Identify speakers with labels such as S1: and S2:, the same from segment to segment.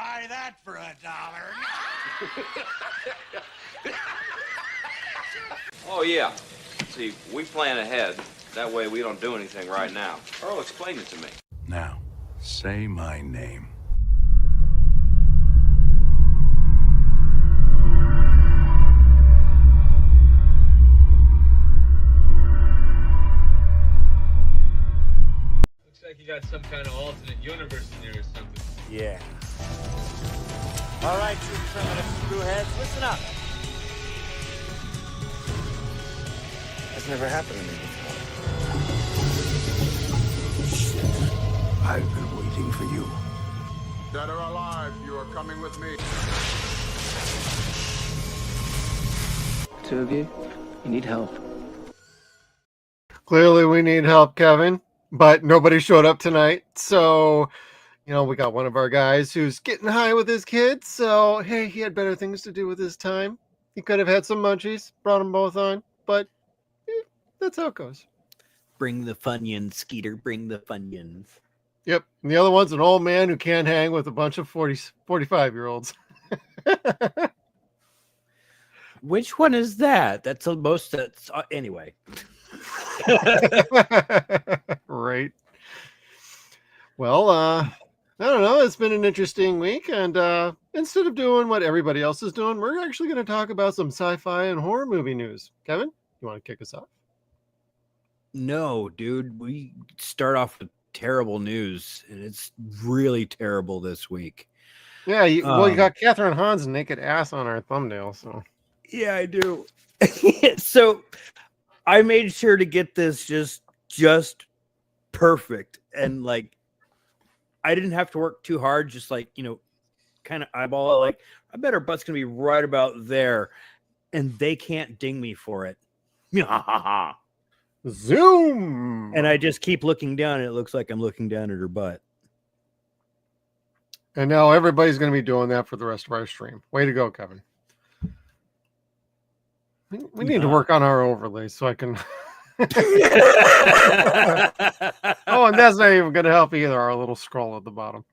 S1: buy that for $1.
S2: Oh, yeah. See, we plan ahead. That way we don't do anything right now. Earl, explain it to me.
S3: Now, say my name.
S4: Looks like you got some kind of alternate universe in there or something.
S5: Yeah. All right, you primitive screwheads, listen up. That's never happened to me before.
S3: I've been waiting for you.
S6: Dead or alive, you are coming with me.
S7: Two of you need help.
S8: Clearly we need help, Kevin, but nobody showed up tonight. So, we got one of our guys who's getting high with his kids. So, hey, he had better things to do with his time. He could have had some munchies, brought them both on, but that's how it goes.
S9: Bring the Funyuns, Skeeter. Bring the Funyuns.
S8: Yep. And the other one's an old man who can't hang with a bunch of 45-year-olds.
S9: Which one is that? That's the most. That's anyway.
S8: Right. Well, I don't know. It's been an interesting week. And instead of doing what everybody else is doing, we're actually going to talk about some sci-fi and horror movie news. Kevin, you want to kick us off?
S9: No, dude. We start off with terrible news, and it's really terrible this week.
S8: Yeah, you got Catherine Hahn's naked ass on our thumbnail, so.
S9: Yeah, I do. So I made sure to get this just perfect, and like I didn't have to work too hard, just like, kind of eyeball it, like I bet her butt's gonna be right about there, and they can't ding me for it.
S8: Zoom.
S9: And I just keep looking down, and it looks like I'm looking down at her butt.
S8: And now everybody's going to be doing that for the rest of our stream. Way to go, Kevin. We need to work on our overlays so I can. Oh, and that's not even going to help either. Our little scroll at the bottom.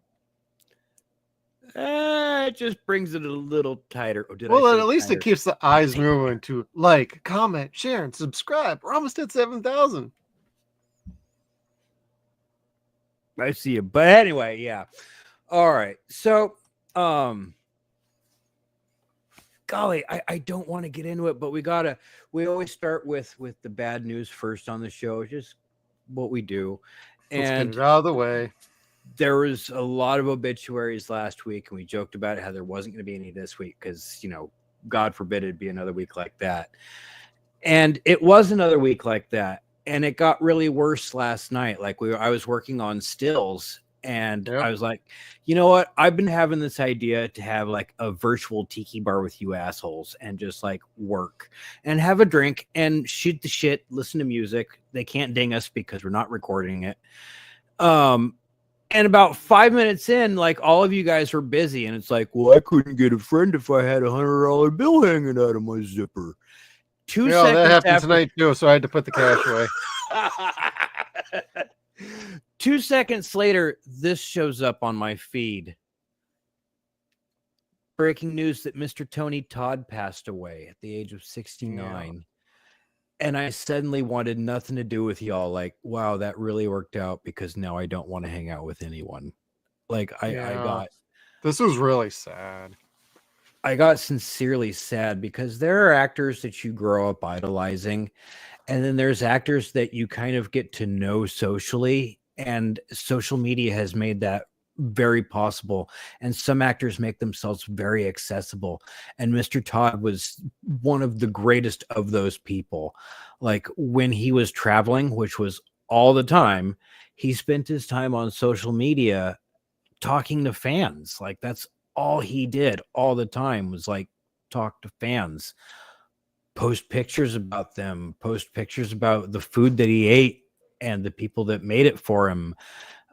S9: It just brings it a little tighter.
S8: Well, at least it keeps the eyes moving to like, comment, share, and subscribe. We're almost at 7,000.
S9: I see you. But anyway, yeah. All right. So, golly, I don't want to get into it, but we always start with the bad news first on the show, just what we do.
S8: Let's
S9: And
S8: get it out of the way.
S9: there was a lot of obituaries last week, and we joked about how there wasn't going to be any this week because, God forbid it'd be another week like that. And it was another week like that. And it got really worse last night. Like I was working on stills, and I was like, you know what? I've been having this idea to have like a virtual tiki bar with you assholes and just like work and have a drink and shoot the shit, listen to music. They can't ding us because we're not recording it. And about 5 minutes in, like all of you guys were busy, and it's like, well, I couldn't get a friend if I had $100 bill hanging out of my zipper. 2 seconds
S8: that happened
S9: after...
S8: tonight too, so I had to put the cash away.
S9: 2 seconds later, this shows up on my feed. Breaking news that Mr. Tony Todd passed away at the age of 69. Yeah. And I suddenly wanted nothing to do with y'all. Like, wow, that really worked out, because now I don't want to hang out with anyone. Like, I got...
S8: This was really sad.
S9: I got sincerely sad, because there are actors that you grow up idolizing, and then there's actors that you kind of get to know socially, and social media has made that very possible. And some actors make themselves very accessible, and Mr. Todd was one of the greatest of those people. Like, when he was traveling, which was all the time, he spent his time on social media talking to fans. Like, that's all he did all the time, was like talk to fans, post pictures about them, post pictures about the food that he ate and the people that made it for him,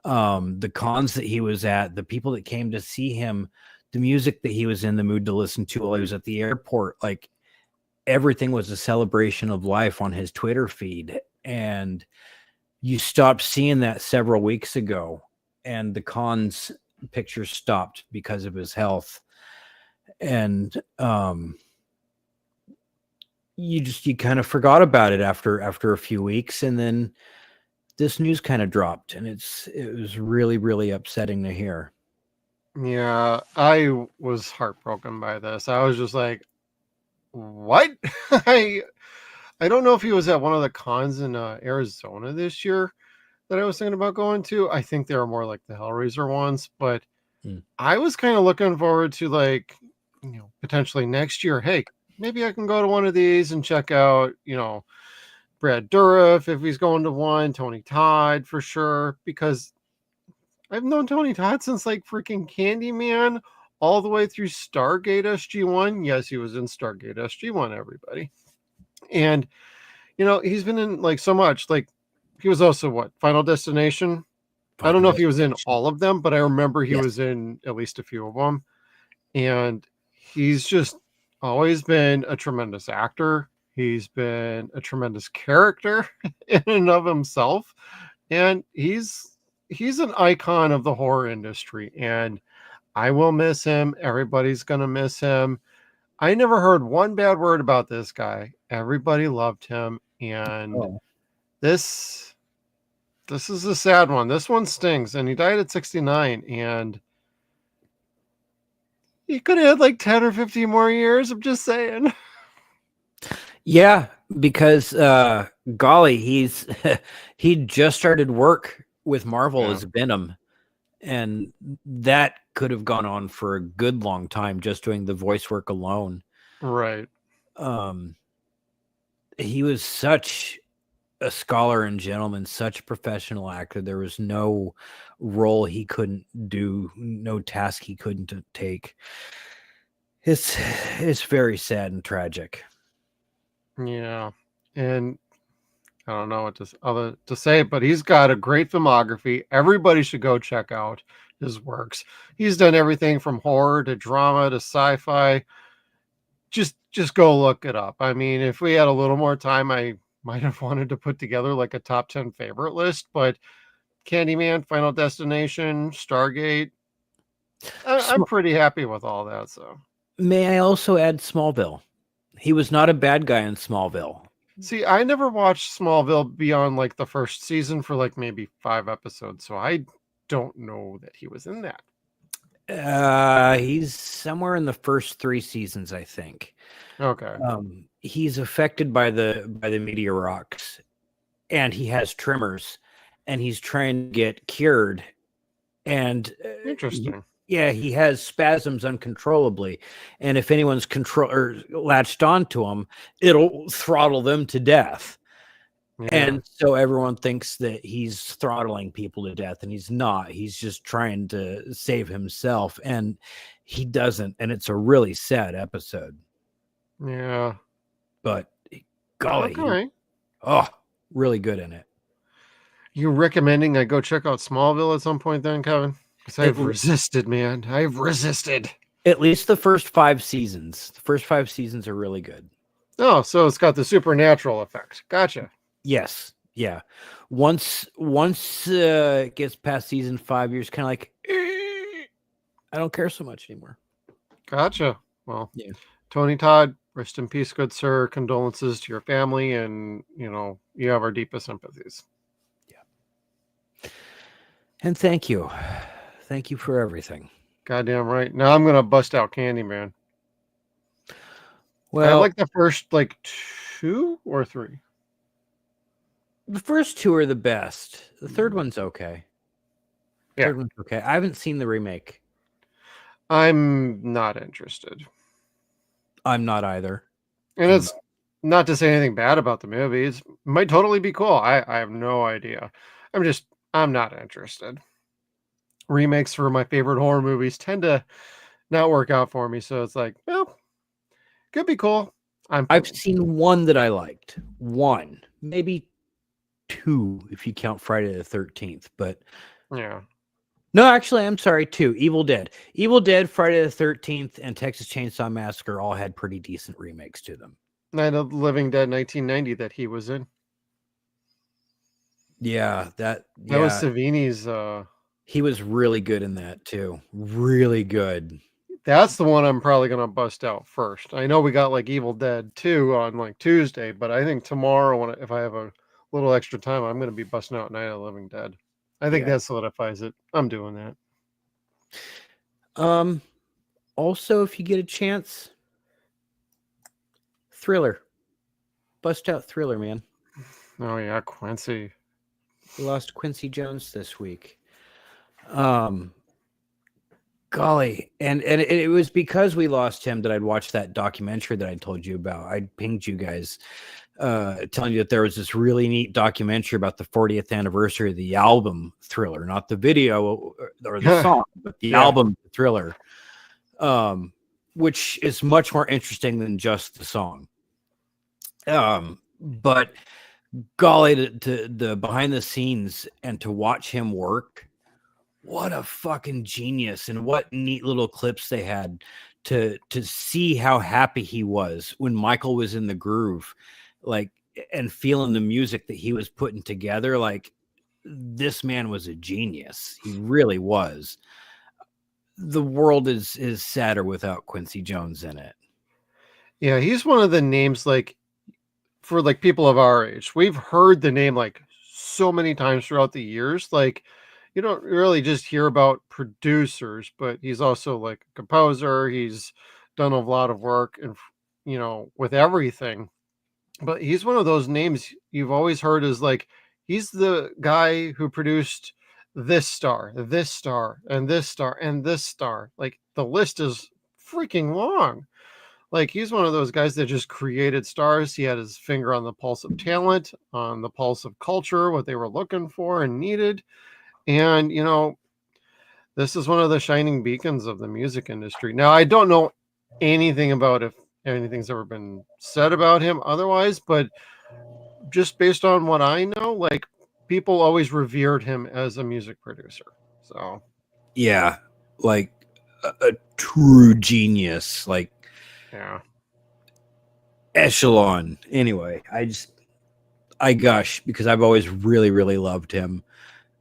S9: the cons that he was at, the people that came to see him, the music that he was in the mood to listen to while he was at the airport. Like, everything was a celebration of life on his Twitter feed. And you stopped seeing that several weeks ago. And the cons pictures stopped because of his health. And you kind of forgot about it after a few weeks, and then this news kind of dropped, and it was really, really upsetting to hear.
S8: Yeah, I was heartbroken by this. I was just like, what? I I don't know if he was at one of the cons in Arizona this year that I was thinking about going to. I think they were more like the Hellraiser ones, but I was kind of looking forward to, like, potentially next year. Hey, maybe I can go to one of these and check out, Brad Dourif if he's going to one, Tony Todd for sure, because I've known Tony Todd since like freaking Candyman all the way through Stargate SG1. Yes, he was in Stargate SG1, everybody. And he's been in like so much. Like, he was also what, Final Destination? I don't know if he was in all of them, but I remember he was in at least a few of them. And he's just always been a tremendous actor. He's been a tremendous character in and of himself. And he's an icon of the horror industry. And I will miss him. Everybody's going to miss him. I never heard one bad word about this guy. Everybody loved him. And this is a sad one. This one stings. And he died at 69. And he could have had like 10 or 15 more years. I'm just saying.
S9: Yeah, because golly, he just started work with Marvel as Venom, and that could have gone on for a good long time just doing the voice work alone.
S8: Right.
S9: He was such a scholar and gentleman, such a professional actor. There was no role he couldn't do, no task he couldn't take. It's very sad and tragic.
S8: Yeah. And I don't know what to say, but he's got a great filmography. Everybody should go check out his works. He's done everything from horror to drama to sci-fi. Just go look it up. I mean, if we had a little more time, I might have wanted to put together like a top 10 favorite list, but Candyman, Final Destination, Stargate, I'm pretty happy with all that. So,
S9: may I also add Smallville? He was not a bad guy in Smallville.
S8: See, I never watched Smallville beyond like the first season for like maybe 5 episodes, so I don't know that he was in that.
S9: He's somewhere in the first 3 seasons, I think.
S8: Okay.
S9: He's affected by the meteor rocks, and he has tremors, and he's trying to get cured. And
S8: Interesting.
S9: He has spasms uncontrollably, and if anyone's latched onto him, it'll throttle them to death. Yeah. And so everyone thinks that he's throttling people to death, and he's not. He's just trying to save himself, and he doesn't. And it's a really sad episode.
S8: Yeah.
S9: But golly, really good in it.
S8: You recommending I go check out Smallville at some point then, Kevin? Because I've resisted, man. I've resisted.
S9: At least the first 5 seasons. The first 5 seasons are really good.
S8: Oh, so it's got the supernatural effect. Gotcha.
S9: Yes. Yeah. Once it gets past season 5, you're just kind of like, I don't care so much anymore.
S8: Gotcha. Well, Tony Todd, rest in peace, good sir. Condolences to your family, and you have our deepest sympathies.
S9: Yeah. And thank you. Thank you for everything.
S8: Goddamn right. Now I'm gonna bust out Candyman.
S9: Well,
S8: I like the first 2 or 3.
S9: The first 2 are the best. The third one's okay.
S8: Yeah.
S9: Third one's okay. I haven't seen the remake.
S8: I'm not interested.
S9: I'm not either.
S8: And it's not to say anything bad about the movie. It might totally be cool. I have no idea. I'm not interested. Remakes for my favorite horror movies tend to not work out for me. So it's like, well, could be cool.
S9: I've seen one that I liked. 1, maybe 2, if you count Friday the 13th. But
S8: yeah.
S9: No, actually, I'm sorry, 2. Evil Dead. Evil Dead, Friday the 13th, and Texas Chainsaw Massacre all had pretty decent remakes to them.
S8: Night of the Living Dead 1990 that he was in.
S9: Yeah, that
S8: was Savini's
S9: He was really good in that too. Really good.
S8: That's the one I'm probably gonna bust out first. I know we got like Evil Dead 2 on like Tuesday, but I think tomorrow, if I have a little extra time, I'm gonna be busting out Night of the Living Dead. I think
S9: Yeah.
S8: that solidifies it. I'm doing that.
S9: Also, if you get a chance, Thriller. Bust out Thriller, man.
S8: Oh yeah, Quincy.
S9: We lost Quincy Jones this week. Golly, and it was because we lost him that I'd watched that documentary that I told you about. I pinged you guys, telling you that there was this really neat documentary about the 40th anniversary of the album Thriller, not the video or the song, but the album Thriller, which is much more interesting than just the song. But golly, to the behind the scenes and to watch him work. What a fucking genius, and what neat little clips they had to see how happy he was when Michael was in the groove, like, and feeling the music that he was putting together. Like, this man was a genius. He really was. The world is sadder without Quincy Jones in it.
S8: Yeah, he's one of the names, like, for like people of our age. We've heard the name like so many times throughout the years. Like, you don't really just hear about producers, but he's also like a composer. He's done a lot of work and, with everything. But he's one of those names you've always heard as like, he's the guy who produced this star, this star, and this star, and this star. Like, the list is freaking long. Like, he's one of those guys that just created stars. He had his finger on the pulse of talent, on the pulse of culture, what they were looking for and needed. And, this is one of the shining beacons of the music industry. Now, I don't know anything about if anything's ever been said about him otherwise, but just based on what I know, like, people always revered him as a music producer. So,
S9: Yeah, like a true genius, like,
S8: yeah.
S9: echelon. Anyway, I gush because I've always really, really loved him.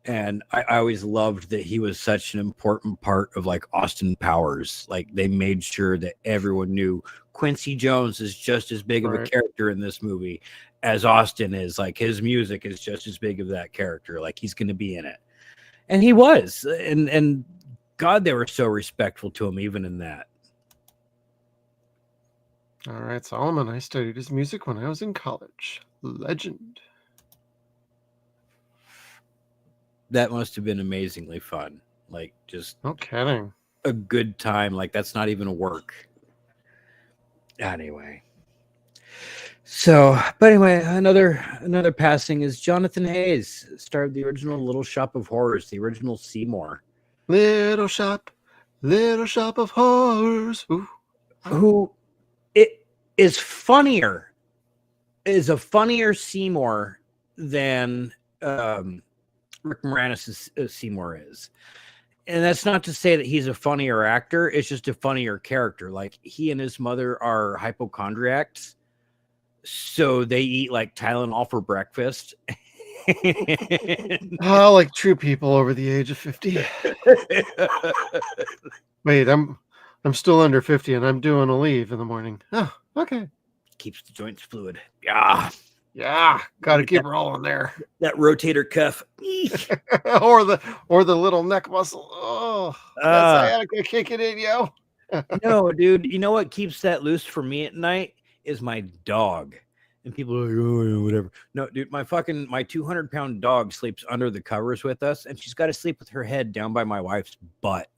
S9: And I always loved that he was such an important part of like Austin Powers. Like, they made sure that everyone knew Quincy Jones is just as big of a character in this movie as Austin is. Like, his music is just as big of that character. Like, he's going to be in it. And he was. And God, they were so respectful to him even in that.
S8: All right, Solomon, I studied his music when I was in college. Legend.
S9: That must have been amazingly fun. Like, just
S8: no kidding.
S9: A good time. Like, that's not even a work. Anyway. So, but anyway, another passing is Jonathan Hayes, star of the original Little Shop of Horrors, the original Seymour.
S8: Little Shop of Horrors. Ooh.
S9: Who it is funnier, is a funnier Seymour than Rick Moranis' Seymour is. And that's not to say that he's a funnier actor. It's just a funnier character. Like, he and his mother are hypochondriacs. So they eat like Tylenol for breakfast.
S8: Oh, like true people over the age of 50. Wait, I'm still under 50 and I'm doing a leave in the morning. Oh, okay.
S9: Keeps the joints fluid. Yeah.
S8: Yeah, gotta keep rolling there.
S9: That rotator cuff.
S8: or the little neck muscle. Oh, that's sciatica kicking in, yo.
S9: No, dude. You know what keeps that loose for me at night is my dog. And people are like, oh, whatever. No, dude, my 200-pound dog sleeps under the covers with us, and she's got to sleep with her head down by my wife's butt.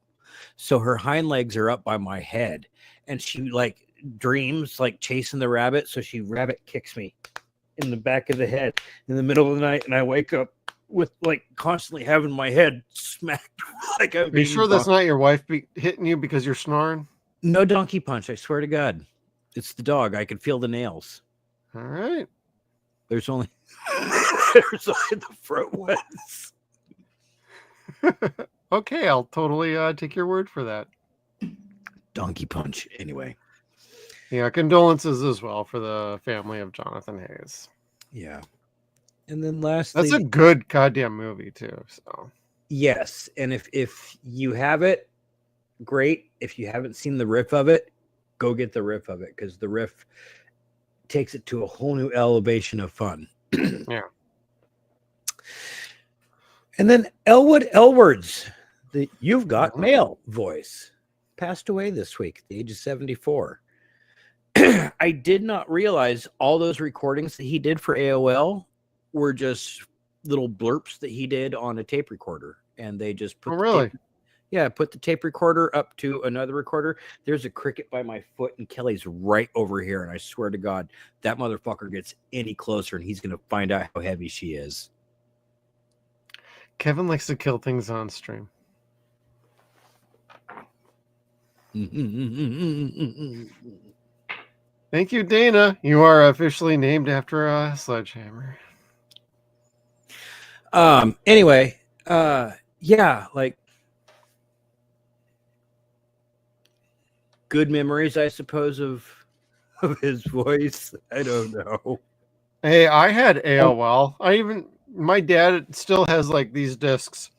S9: So her hind legs are up by my head, and she like dreams like chasing the rabbit. So she rabbit kicks me in the back of the head in the middle of the night, and I wake up with like constantly having my head smacked. Like,
S8: are you sure that's not your wife hitting you because you're snoring?
S9: No donkey punch. I swear to God, it's the dog. I could feel the nails.
S8: All right.
S9: There's only the front ones.
S8: Okay, I'll totally take your word for that.
S9: Donkey punch. Anyway.
S8: Yeah, condolences as well for the family of Jonathan Hayes.
S9: Yeah. And then lastly,
S8: that's a good goddamn movie too. So
S9: Yes, and if you have it, great. If you haven't seen the riff of it, go get the riff of it, because the riff takes it to a whole new elevation of fun.
S8: Yeah.
S9: And then Elwood Elwards, the You've Got Mail voice, passed away this week at the age of 74. I did not realize all those recordings that he did for AOL were just little blurps that he did on a tape recorder, and they just put put the tape recorder up to another recorder. There's a cricket by my foot, and Kelly's right over here, and I swear to God, that motherfucker gets any closer, and he's going to find out how heavy she is.
S8: Kevin likes to kill things on stream. Thank you, Dana. You are officially named after a sledgehammer.
S9: Anyway, yeah, like good memories, I suppose, of his voice. I don't know.
S8: Hey, I had AOL. My dad still has like these discs.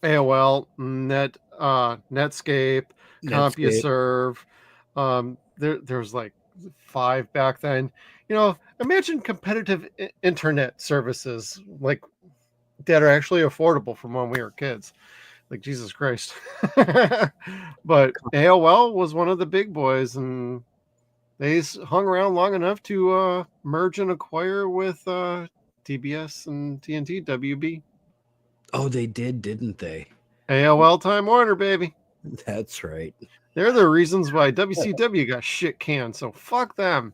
S8: AOL, Netscape, CompuServe. There's like 5 back then. You know, imagine competitive internet services like that are actually affordable from when we were kids. Like, Jesus Christ. But AOL was one of the big boys, and they hung around long enough to merge and acquire with TBS and TNT WB.
S9: Oh, they did, didn't they?
S8: AOL Time Warner, baby.
S9: That's right.
S8: They're the reasons why WCW got shit canned, so fuck them.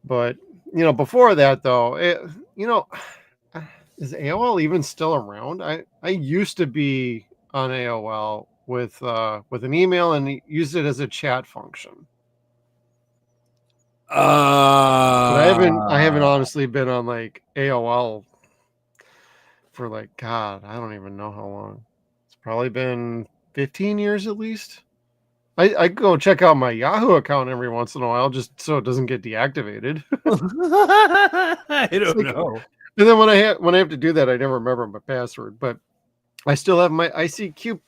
S8: But, you know, before that, though, is AOL even still around? I used to be on AOL with an email and used it as a chat function. But I haven't honestly been on like AOL for like, God, I don't even know how long. It's probably been 15 years at least. I go check out my Yahoo account every once in a while just so it doesn't get deactivated.
S9: I don't know.
S8: And then when I have to do that, I never remember my password. But I still have my ICQ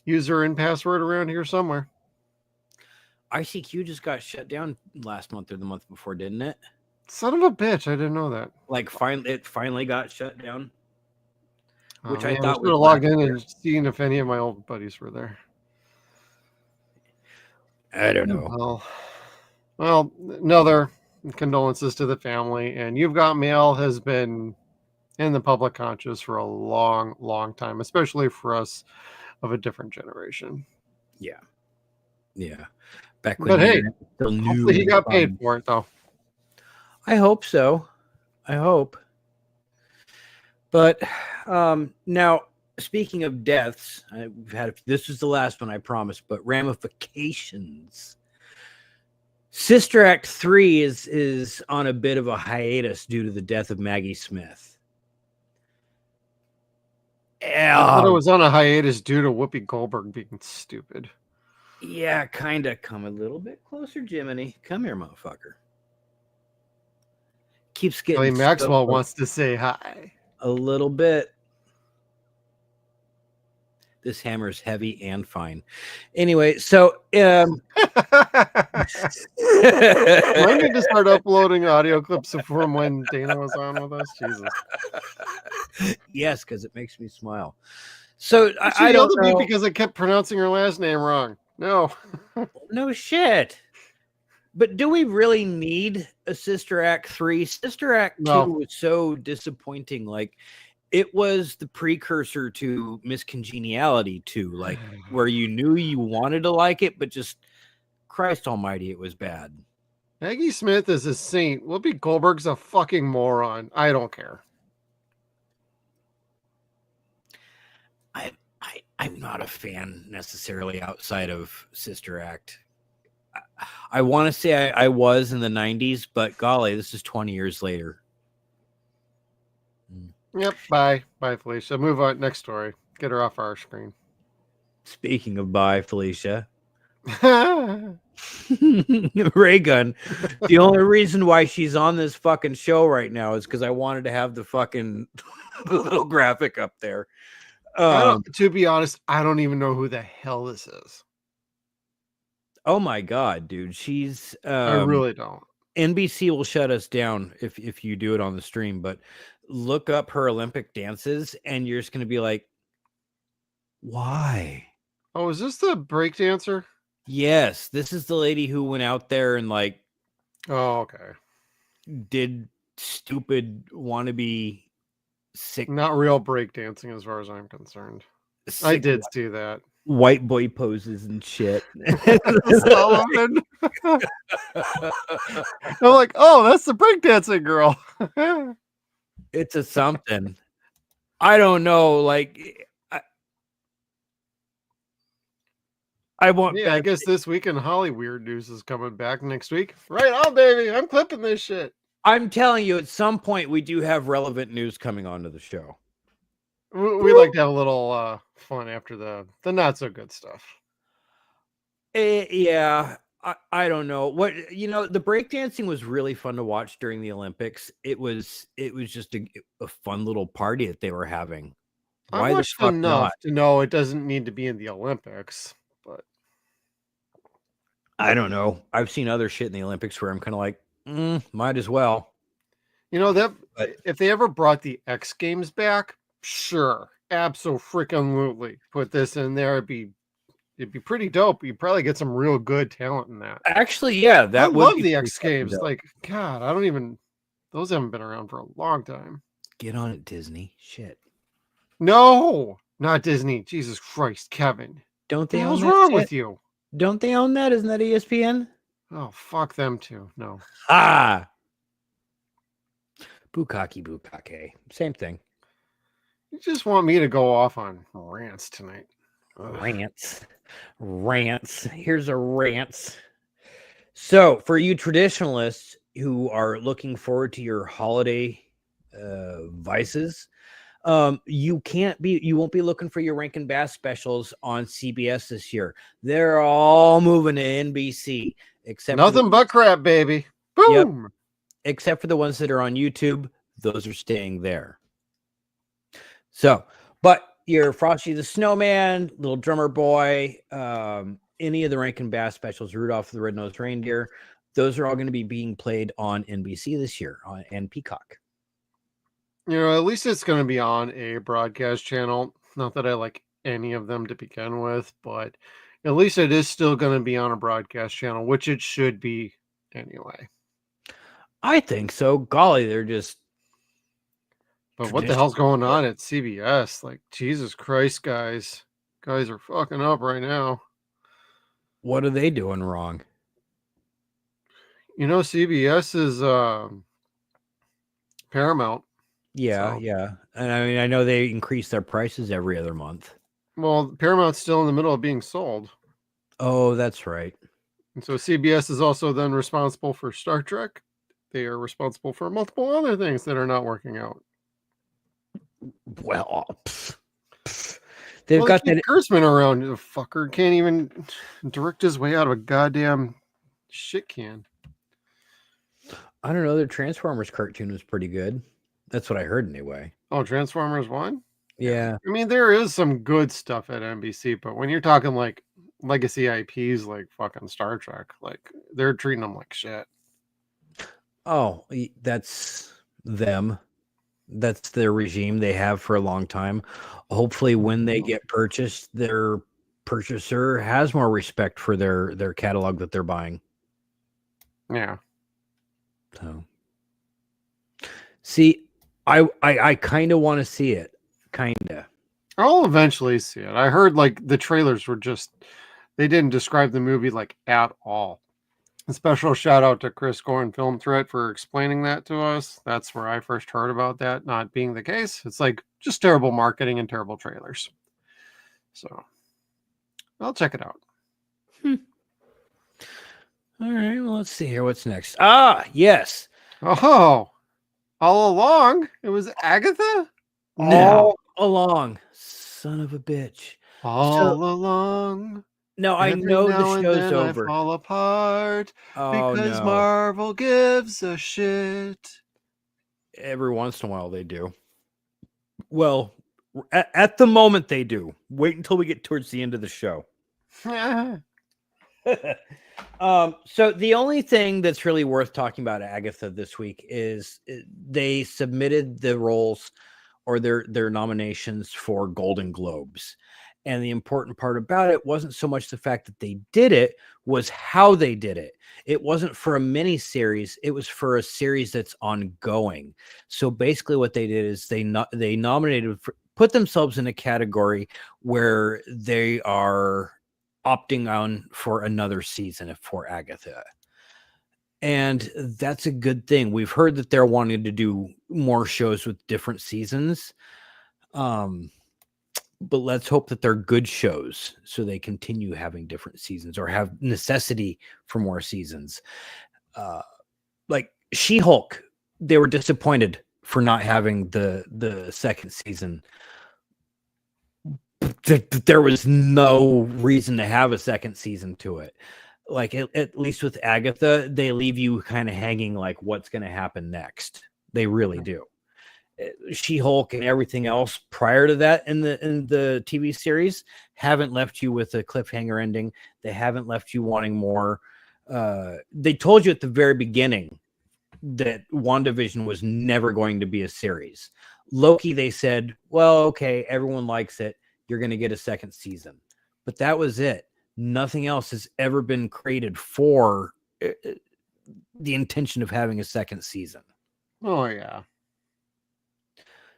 S8: user and password around here somewhere.
S9: ICQ just got shut down last month or the month before, didn't it?
S8: Son of a bitch! I didn't know that.
S9: Like, it finally got shut down. Which I
S8: thought
S9: thought
S8: was
S9: was
S8: logged in and seen if any of my old buddies were there.
S9: I don't know.
S8: Well, another condolences to the family, and You've Got Mail has been in the public conscious for a long, long time, especially for us of a different generation.
S9: Yeah. Back when
S8: But hey,
S9: still new,
S8: hopefully he got paid for it, though.
S9: I hope so. I hope. But now, speaking of deaths, this is the last one, I promise, but ramifications. Sister Act 3 is on a bit of a hiatus due to the death of Maggie Smith.
S8: I thought it was on a hiatus due to Whoopi Goldberg being stupid.
S9: Yeah, kind of. Come a little bit closer, Jiminy. Come here, motherfucker. Keeps getting...
S8: Kelly Maxwell wants to say hi.
S9: A little bit. This hammer is heavy and fine. Anyway, so
S8: I need to start uploading audio clips from when Dana was on with us. Jesus.
S9: Yes, because it makes me smile. So
S8: I don't know, because I kept pronouncing her last name wrong. No.
S9: No shit. But do we really need a Sister Act 3? Sister Act 2 was so disappointing. Like, it was the precursor to Miss Congeniality 2, like, where you knew you wanted to like it, but just, Christ almighty, it was bad.
S8: Maggie Smith is a saint. Whoopi Goldberg's a fucking moron. I don't care.
S9: I'm not a fan necessarily outside of Sister Act. I want to say I was in the 90s, but golly, this is 20 years later.
S8: Yep. Bye, Felicia. Move on. Next story. Get her off our screen.
S9: Speaking of bye, Felicia. Ray Gun. The only reason why she's on this fucking show right now is because I wanted to have the fucking little graphic up there.
S8: To be honest, I don't even know who the hell this is.
S9: Oh my god, dude. She's
S8: I really don't.
S9: NBC will shut us down if you do it on the stream, but look up her Olympic dances and you're just gonna be like, why?
S8: Oh, is this the break dancer?
S9: Yes, this is the lady who went out there and like
S8: Oh, okay.
S9: did stupid wannabe sick
S8: Not real break dancing as far as I'm concerned. I
S9: sick
S8: did see that.
S9: white boy poses and shit.
S8: Sullivan. I'm like, oh, that's the breakdancing girl.
S9: It's a something. I don't know. Like, I want.
S8: Yeah, I guess this weekend Holly Weird News is coming back next week. Right on, baby. I'm clipping this shit.
S9: I'm telling you, at some point we do have relevant news coming onto the show.
S8: We like to have a little fun after the not so good stuff.
S9: Yeah, I don't know what the breakdancing was really fun to watch during the Olympics. It was just a fun little party that they were having.
S8: I watched enough to know it doesn't need to be in the Olympics, but
S9: I don't know. I've seen other shit in the Olympics where I'm kind of like, might as well.
S8: If they ever brought the X Games back, sure, absolutely, put this in there. It'd be pretty dope. You'd probably get some real good talent in that.
S9: Actually, yeah,
S8: I love the X Games. Like, God, those haven't been around for a long time.
S9: Get on it, Disney. Shit.
S8: No, not Disney. Jesus Christ, Kevin.
S9: Don't they
S8: What's
S9: own that
S8: wrong
S9: shit?
S8: with you?
S9: Don't they own that? Isn't that ESPN?
S8: Oh, fuck them too. No.
S9: Ah. Bukake. Same thing.
S8: You just want me to go off on rants tonight.
S9: Rants. Here's a rants. So, for you traditionalists who are looking forward to your holiday vices, you won't be looking for your Rankin Bass specials on CBS this year. They're all moving to NBC, except
S8: nothing but crap, baby. Boom.
S9: Yep. Except for the ones that are on YouTube, those are staying there. So, but your Frosty the Snowman, Little Drummer Boy, any of the Rankin Bass specials, Rudolph the Red-Nosed Reindeer, those are all going to be being played on NBC this year and Peacock.
S8: At least it's going to be on a broadcast channel. Not that I like any of them to begin with, but at least it is still going to be on a broadcast channel, which it should be anyway.
S9: I think so. Golly, they're just.
S8: But what the hell's going on at CBS? Like, Jesus Christ, guys. Guys are fucking up right now.
S9: What are they doing wrong?
S8: CBS is Paramount.
S9: Yeah, yeah. And I mean, I know they increase their prices every other month.
S8: Well, Paramount's still in the middle of being sold.
S9: Oh, that's right.
S8: And so CBS is also then responsible for Star Trek. They are responsible for multiple other things that are not working out.
S9: Well, they've got that
S8: Kurtzman around. The fucker can't even direct his way out of a goddamn shit can.
S9: I don't know. Their Transformers cartoon was pretty good. That's what I heard anyway.
S8: Oh, Transformers 1?
S9: Yeah.
S8: I mean, there is some good stuff at NBC, but when you're talking like legacy IPs like fucking Star Trek, like they're treating them like shit.
S9: Oh, that's them. That's their regime they have for a long time. Hopefully when they get purchased, their purchaser has more respect for their catalog that they're buying.
S8: Yeah.
S9: So see, I kind of want to see it. Kinda.
S8: I'll eventually see it. I heard like the trailers were they didn't describe the movie like at all. A special shout out to Chris Gorn Film Threat for explaining that to us. That's where I first heard about that not being the case. It's like just terrible marketing and terrible trailers. So I'll check it out.
S9: All right, well, let's see here. What's next? Ah, yes.
S8: Oh, all along it was Agatha?
S9: All along. Son of a bitch.
S8: All along.
S9: No, I know the show's
S8: I
S9: over.
S8: fall apart because
S9: no.
S8: Marvel gives a shit.
S9: Every once in a while they do. Well, At the moment, they do. Wait until we get towards the end of the show. So the only thing that's really worth talking about Agatha this week is they submitted the roles or their nominations for Golden Globes. And the important part about it wasn't so much the fact that they did it, was how they did it. It wasn't for a mini series, it was for a series that's ongoing. So basically what they did is they nominated put themselves in a category where they are opting on for another season for Agatha. And that's a good thing. We've heard that they're wanting to do more shows with different seasons. But let's hope that they're good shows so they continue having different seasons or have necessity for more seasons. Like She-Hulk, they were disappointed for not having the second season. There was no reason to have a second season to it. Like at least with Agatha, they leave you kind of hanging like what's going to happen next. They really do. She-Hulk and everything else prior to that in the TV series haven't left you with a cliffhanger ending. They haven't left you wanting more. They told you at the very beginning that WandaVision was never going to be a series. Loki, they said, well, okay, everyone likes it. You're going to get a second season. But that was it. Nothing else has ever been created for the intention of having a second season.
S8: Oh, yeah.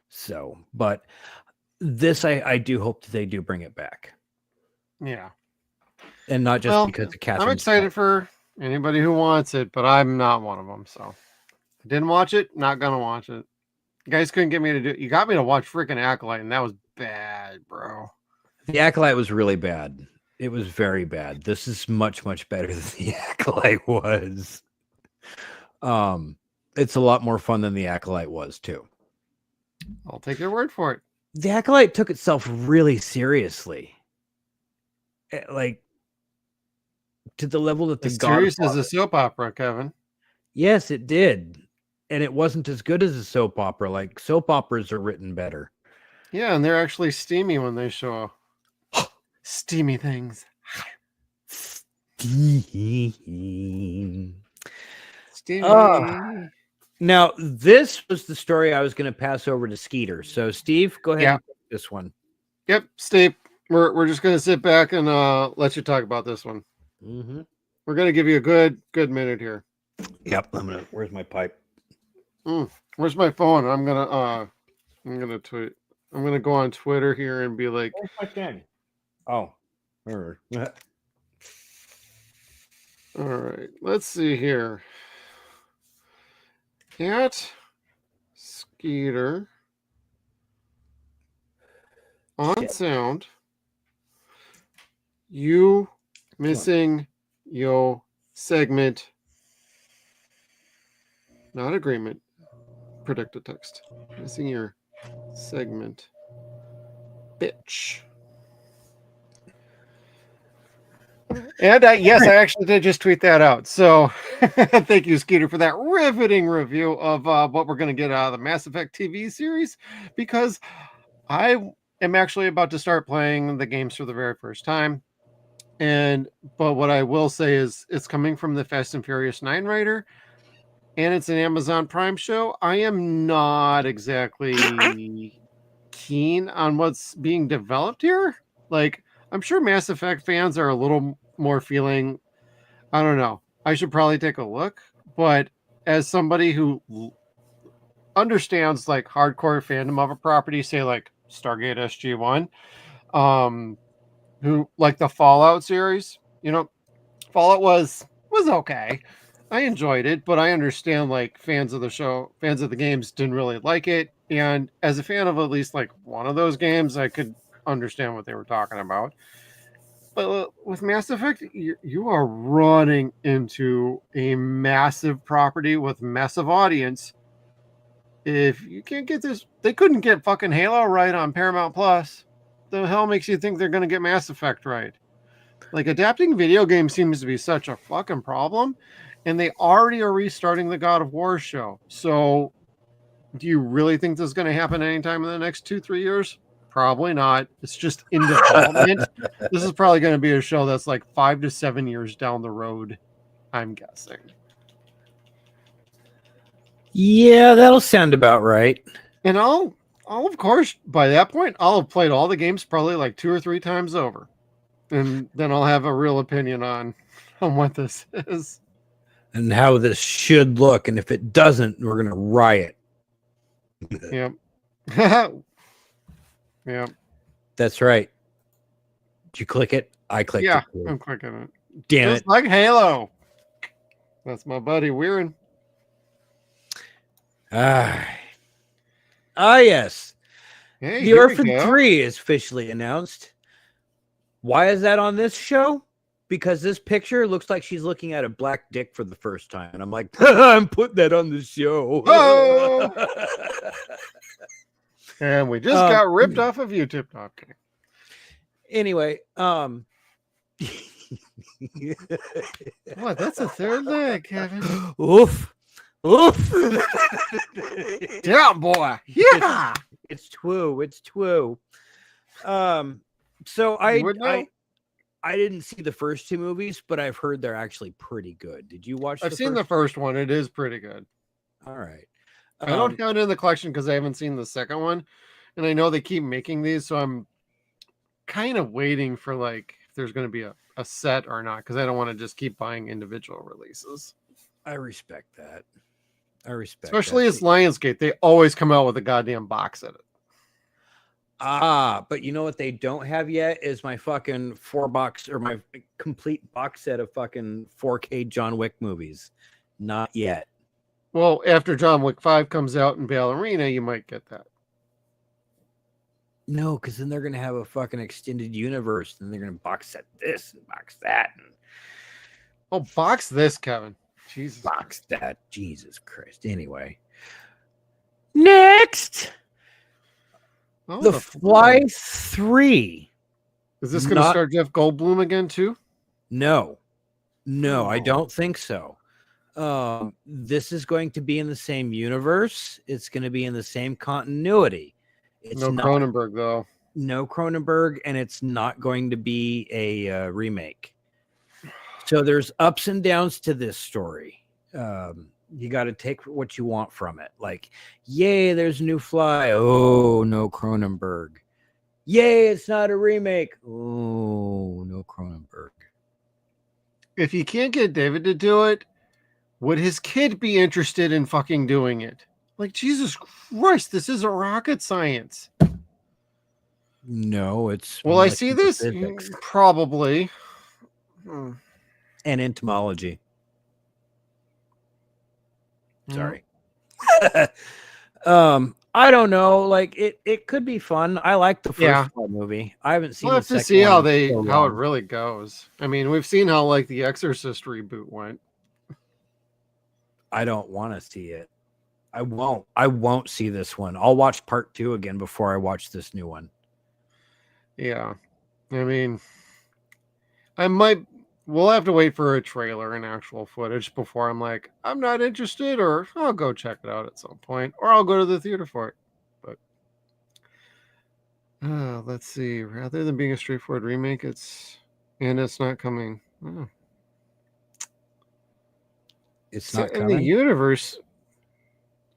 S9: So, but this, I do hope that they do bring it back.
S8: Yeah.
S9: And not just because of Catherine.
S8: I'm excited for anybody who wants it, but I'm not one of them. So I didn't watch it. Not going to watch it. You guys couldn't get me to do it. You got me to watch freaking Acolyte, and that was bad, bro.
S9: The Acolyte was really bad. It was very bad. This is much, much better than the Acolyte was. It's a lot more fun than the Acolyte was, too.
S8: I'll take your word for it.
S9: The Acolyte took itself really seriously. Like, to the level that the
S8: serious as a soap opera, Kevin.
S9: Yes, it did. And it wasn't as good as a soap opera. Like, soap operas are written better.
S8: Yeah, and they're actually steamy when they show steamy things.
S9: Steamy.
S8: Steamy.
S9: Now, this was the story I was going to pass over to Skeeter. So, Steve, go ahead and take this one.
S8: Yep, Steve. We're just going to sit back and let you talk about this one.
S9: Mm-hmm.
S8: We're going to give you a good minute here.
S9: Yep. Where's my pipe?
S8: Where's my phone? I'm gonna tweet. I'm gonna go on Twitter here and be like,
S9: where's my thing? Oh,
S8: all right. Let's see here. Cat Skeeter on sound. You missing your segment. Not agreement. Predicted text. Missing your segment. Bitch. And yes, I actually did just tweet that out. So thank you, Skeeter, for that riveting review of what we're going to get out of the Mass Effect TV series, because I am actually about to start playing the games for the very first time. But what I will say is it's coming from the Fast and Furious 9 writer, and it's an Amazon Prime show. I am not exactly keen on what's being developed here. Like, I'm sure Mass Effect fans are a little more feeling, I don't know. I should probably take a look. But as somebody who understands like hardcore fandom of a property, say like Stargate SG-1, who like the Fallout series, Fallout was okay. I enjoyed it, but I understand like fans of the show, fans of the games didn't really like it. And as a fan of at least like one of those games, I could understand what they were talking about. But with Mass Effect, you are running into a massive property with massive audience. If you can't get this, they couldn't get fucking Halo right on Paramount Plus. The hell makes you think they're going to get Mass Effect right? Like, adapting video games seems to be such a fucking problem. And they already are restarting the God of War show. So do you really think this is going to happen anytime in the next 2-3 years? Probably not. It's just in development. This is probably going to be a show that's like 5 to 7 years down the road, I'm guessing.
S9: Yeah, that'll sound about right.
S8: And I'll of course, by that point, I'll have played all the games probably like 2 or 3 times over. And then I'll have a real opinion on what this is.
S9: And how this should look. And if it doesn't, we're going to riot.
S8: Yep. Yep.
S9: That's right. Did you click it? I clicked
S8: Yeah,
S9: it. Too.
S8: I'm clicking it.
S9: Damn
S8: Just
S9: it.
S8: like Halo. That's my buddy Weirin.
S9: Yes.
S8: Hey,
S9: The
S8: here we
S9: Orphan
S8: go.
S9: 3 is officially announced. Why is that on this show? Because this picture looks like she's looking at a black dick for the first time. And I'm like, I'm putting that on the show.
S8: Oh! And we just got ripped off of YouTube. Okay.
S9: Anyway,
S8: What? That's a third leg, Kevin.
S9: oof. Oof.
S8: Down, boy. Yeah.
S9: It's twoo. It's twoo. So I didn't see the first 2 movies, but I've heard they're actually pretty good. Did you watch?
S8: I've seen the first one. It is pretty good.
S9: All right.
S8: I don't have it in the collection because I haven't seen the second one, and I know they keep making these, so I'm kind of waiting for like if there's going to be a set or not, because I don't want to just keep buying individual releases.
S9: I respect that.
S8: Especially
S9: that.
S8: as Lionsgate, they always come out with a goddamn box set.
S9: But you know what they don't have yet is my fucking 4-box or my complete box set of fucking 4K John Wick movies. Not yet.
S8: Well, after John Wick 5 comes out in Ballerina, you might get that.
S9: No, because then they're gonna have a fucking extended universe, and they're gonna box set this and box that, and
S8: Oh, box this, Kevin. Jesus.
S9: box that. Jesus Christ. Anyway, next,
S8: Oh,
S9: The Fly 3.
S8: Is this going to
S9: Not-
S8: start Jeff Goldblum again too?
S9: No, I
S8: Oh.
S9: don't think so. This is going to be in the same universe. It's going to be in the same continuity. It's
S8: No
S9: not,
S8: Cronenberg though.
S9: no Cronenberg, and it's not going to be a remake. So there's ups and downs to this story. You got to take what you want from it. Like, yay, there's a new Fly. Oh, no Cronenberg. Yay, it's not a remake. Oh, no Cronenberg.
S8: If you can't get David to do it, would his kid be interested in fucking doing it? Like, Jesus Christ, this isn't rocket science.
S9: No, it's
S8: Will I see this?
S9: physics
S8: Probably.
S9: and entomology. Sorry. I don't know. Like it could be fun. I like the first Fly movie. I haven't seen.
S8: We'll have
S9: the
S8: to
S9: second
S8: see how
S9: one in so
S8: how it
S9: long.
S8: really goes. I mean, we've seen how like the Exorcist reboot went.
S9: I don't want to see it. I won't see this one. I'll watch part 2 again before I watch this new one.
S8: Yeah. I mean, we'll have to wait for a trailer and actual footage before I'm like, I'm not interested, or I'll go check it out at some point, or I'll go to the theater for it. But let's see. Rather than being a straightforward remake, it's not coming. Oh.
S9: It's
S8: So
S9: not
S8: in
S9: coming.
S8: the universe.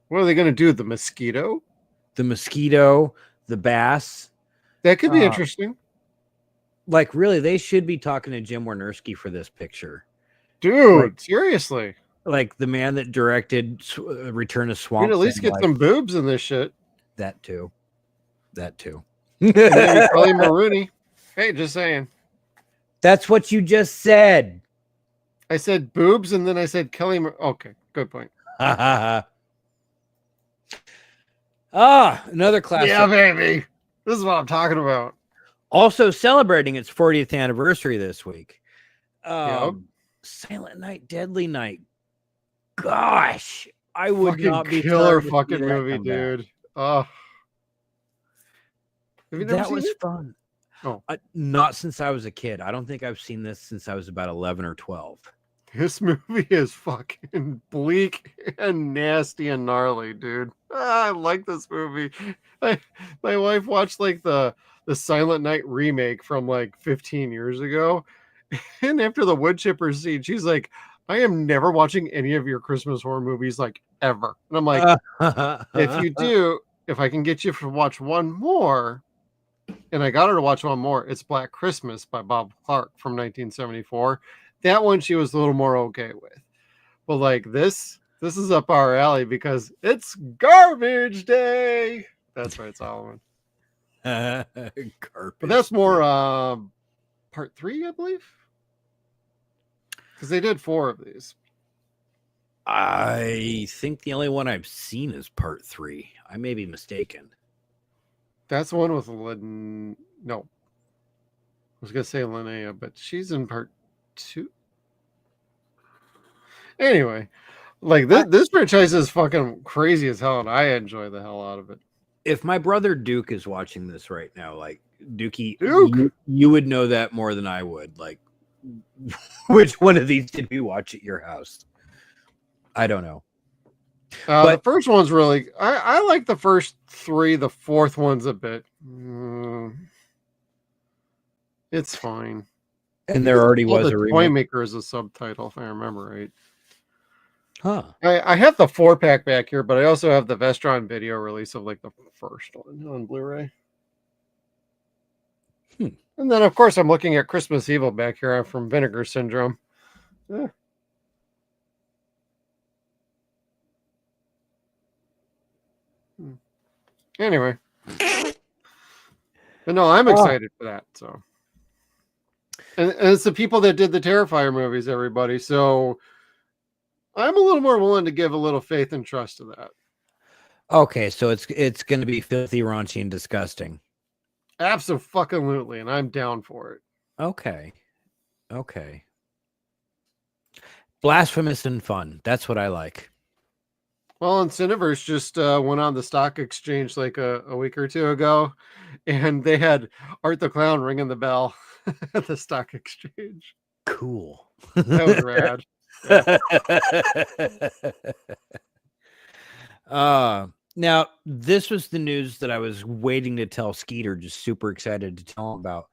S8: What are they going to do? The mosquito?
S9: The mosquito, the bass.
S8: That could be interesting.
S9: Like, really, they should be talking to Jim Wynorski for this picture.
S8: Dude, seriously.
S9: Like the man that directed Return to Swamp.
S8: You'd at least
S9: Thing,
S8: get
S9: like,
S8: some boobs in this shit.
S9: that too.
S8: And maybe Kelly Maroney. Hey, just saying.
S9: That's what you just said.
S8: I said boobs, and then I said Kelly. Okay, good point.
S9: Another classic.
S8: Yeah, baby. This is what I'm talking about.
S9: Also celebrating its 40th anniversary this week.
S8: Yep.
S9: Silent Night, Deadly Night. Gosh, I would
S8: Fucking
S9: not be
S8: killer
S9: sorry to see
S8: fucking
S9: that
S8: movie,
S9: come back.
S8: dude. Oh, have you never
S9: That
S8: seen
S9: was
S8: it?
S9: fun.
S8: Oh.
S9: Not since I was a kid. I don't think I've seen this since I was about 11 or 12.
S8: This movie is fucking bleak and nasty and gnarly, dude. I like this movie. My wife watched like the Silent Night remake from like 15 years ago, and after the wood chipper scene, she's like, "I am never watching any of your Christmas horror movies like ever." And I'm like, "If you do, if I can get you to watch one more," and I got her to watch one more. It's Black Christmas by Bob Clark from 1974. That one she was a little more okay with. But like this is up our alley because it's garbage day. That's right, Solomon.
S9: Garbage.
S8: But that's more part 3, I believe. Because they did 4 of these.
S9: I think the only one I've seen is part 3. I may be mistaken.
S8: That's the one with no. I was gonna say Linnea, but she's in part 2. Anyway, like this franchise is fucking crazy as hell, and I enjoy the hell out of it.
S9: If my brother Duke is watching this right now, like Dukey,
S8: Duke?
S9: you would know that more than I would. Like, which one of these did we watch at your house? I don't know.
S8: The first one's really. I like the first 3. The fourth one's a bit. It's fine.
S9: And there already was
S8: the
S9: a remake.
S8: Toymaker as a subtitle, if I remember right.
S9: Huh.
S8: I have the 4-pack back here, but I also have the Vestron video release of like the first one on Blu-ray. And then, of course, I'm looking at Christmas Evil back here from Vinegar Syndrome. Yeah. Anyway. But no, I'm excited for that. So, and it's the people that did the Terrifier movies, everybody. So I'm a little more willing to give a little faith and trust to that.
S9: Okay, so it's going to be filthy, raunchy, and disgusting.
S8: Absolutely, and I'm down for it.
S9: Okay. Blasphemous and fun. That's what I like.
S8: Well, and Cineverse just went on the stock exchange like a week or 2 ago, and they had Art the Clown ringing the bell at the stock exchange.
S9: Cool.
S8: That was rad.
S9: Now, this was the news that I was waiting to tell Skeeter, just super excited to tell him about.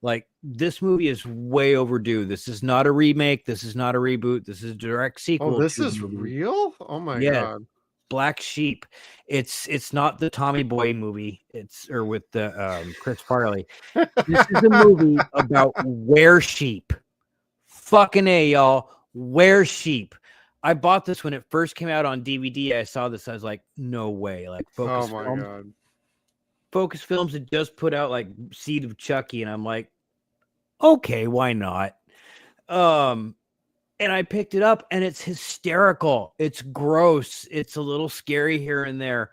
S9: Like, this movie is way overdue. This is not a remake. This is not a reboot. This is a direct sequel.
S8: Oh, this is real? Oh my god.
S9: Black Sheep. It's not the Tommy Boy movie. Or with the Chris Farley. This is a movie about were sheep. Fucking A, y'all. Were sheep. I bought this when it first came out on DVD. I saw this. I was like, no way. Like, Focus Films.
S8: God.
S9: Focus Films had just put out like Seed of Chucky, and I'm like, okay, why not? And I picked it up, and it's hysterical. It's gross. It's a little scary here and there.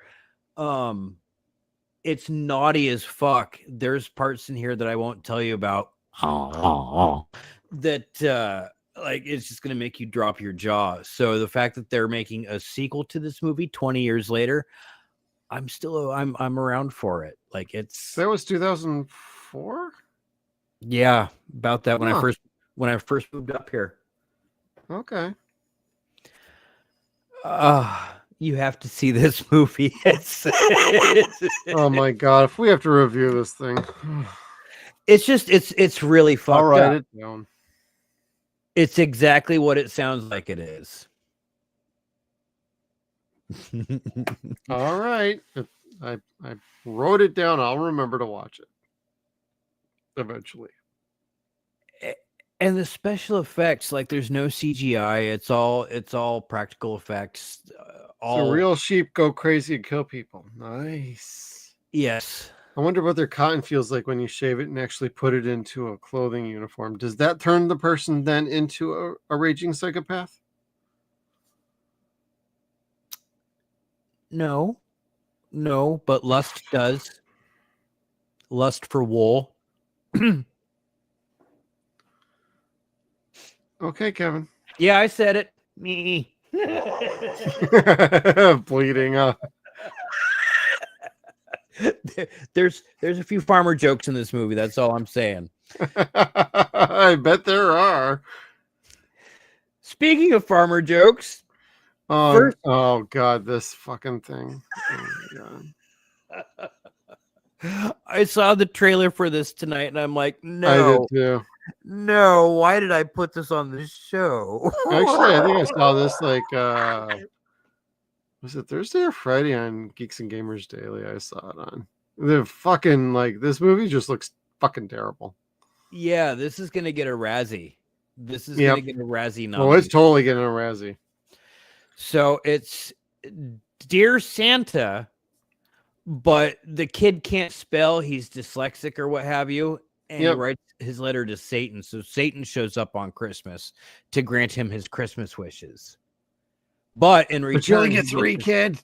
S9: It's naughty as fuck. There's parts in here that I won't tell you about. That like it's just gonna make you drop your jaw. So the fact that they're making a sequel to this movie 20 years later, I'm around for it. Like
S8: that was 2004.
S9: Yeah, about that when I first moved up here.
S8: Okay.
S9: You have to see this movie.
S8: Oh my god! If we have to review this thing,
S9: it's really fucked up.
S8: I'll write it down.
S9: It's exactly what it sounds like it is.
S8: All right. I wrote it down. I'll remember to watch it eventually.
S9: And the special effects, like there's no CGI. It's all practical effects.
S8: So real sheep go crazy and kill people. Nice.
S9: Yes.
S8: I wonder what their cotton feels like when you shave it and actually put it into a clothing uniform. Does that turn the person then into a raging psychopath?
S9: No, but lust does. Lust for wool.
S8: Okay, Kevin.
S9: Yeah, I said it. Me.
S8: Bleeding up.
S9: There's a few farmer jokes in this movie. That's all I'm saying.
S8: I bet there are.
S9: Speaking of farmer jokes,
S8: Oh,
S9: First-
S8: oh God, this fucking thing. Oh my God.
S9: I saw the trailer for this tonight, and I'm like,
S8: I did
S9: no,
S8: too.
S9: no, why did I put this on this show?
S8: Actually, I think I saw this like was it Thursday or Friday on Geeks and Gamers Daily? I saw it on. The fucking like this movie just looks fucking terrible.
S9: Yeah, this is gonna get a Razzie. This is
S8: Yep.
S9: gonna get a Razzie
S8: Well, it's
S9: nomination.
S8: totally getting a Razzie.
S9: So it's Dear Santa, but the kid can't spell. He's dyslexic or what have you. And he
S8: Yep.
S9: writes his letter to Satan. So Satan shows up on Christmas to grant him his Christmas wishes. But in return,
S8: But you only
S9: he
S8: get
S9: gets
S8: 3,
S9: his-
S8: kid.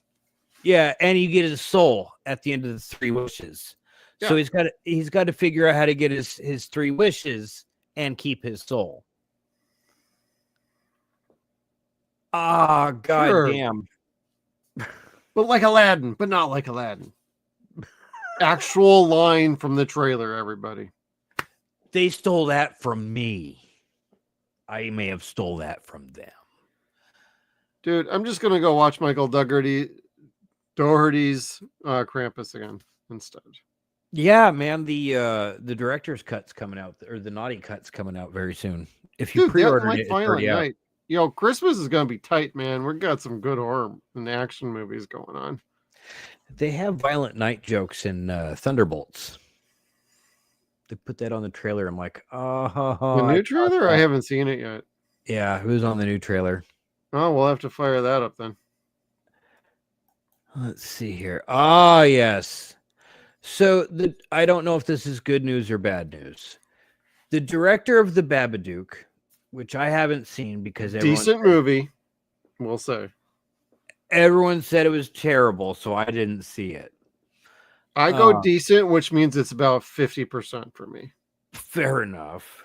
S9: Yeah, and you get his soul at the end of the 3 wishes. So
S8: Yeah.
S9: he's got to figure out how to get his 3 wishes and keep his soul. Ah,
S8: Sure.
S9: goddamn.
S8: But like Aladdin, but not like Aladdin. Actual line from the trailer, everybody.
S9: They stole that from me. I may have stole that from them.
S8: Dude, I'm just gonna go watch Michael Dougherty's Krampus again instead.
S9: Yeah, man, the director's cut's coming out, or the naughty cut's coming out very soon. If you
S8: Dude, that and,
S9: pre-ordered
S8: like
S9: it, it's
S8: Violent
S9: already out.
S8: Night. You know, Christmas is gonna be tight, man. We've got some good horror and action movies going on.
S9: They have Violent Night jokes in Thunderbolts. They put that on the trailer. I'm like, oh,
S8: The
S9: I
S8: new
S9: thought
S8: trailer? I
S9: that.
S8: haven't seen it yet.
S9: Yeah, it was on the new trailer.
S8: Oh, we'll have to fire that up then.
S9: Let's see here. Ah, yes. So I don't know if this is good news or bad news. The director of The Babadook, which I haven't seen because
S8: Decent movie, we'll say.
S9: everyone said it was terrible, so I didn't see it.
S8: I go decent, which means it's about 50% for me.
S9: Fair enough.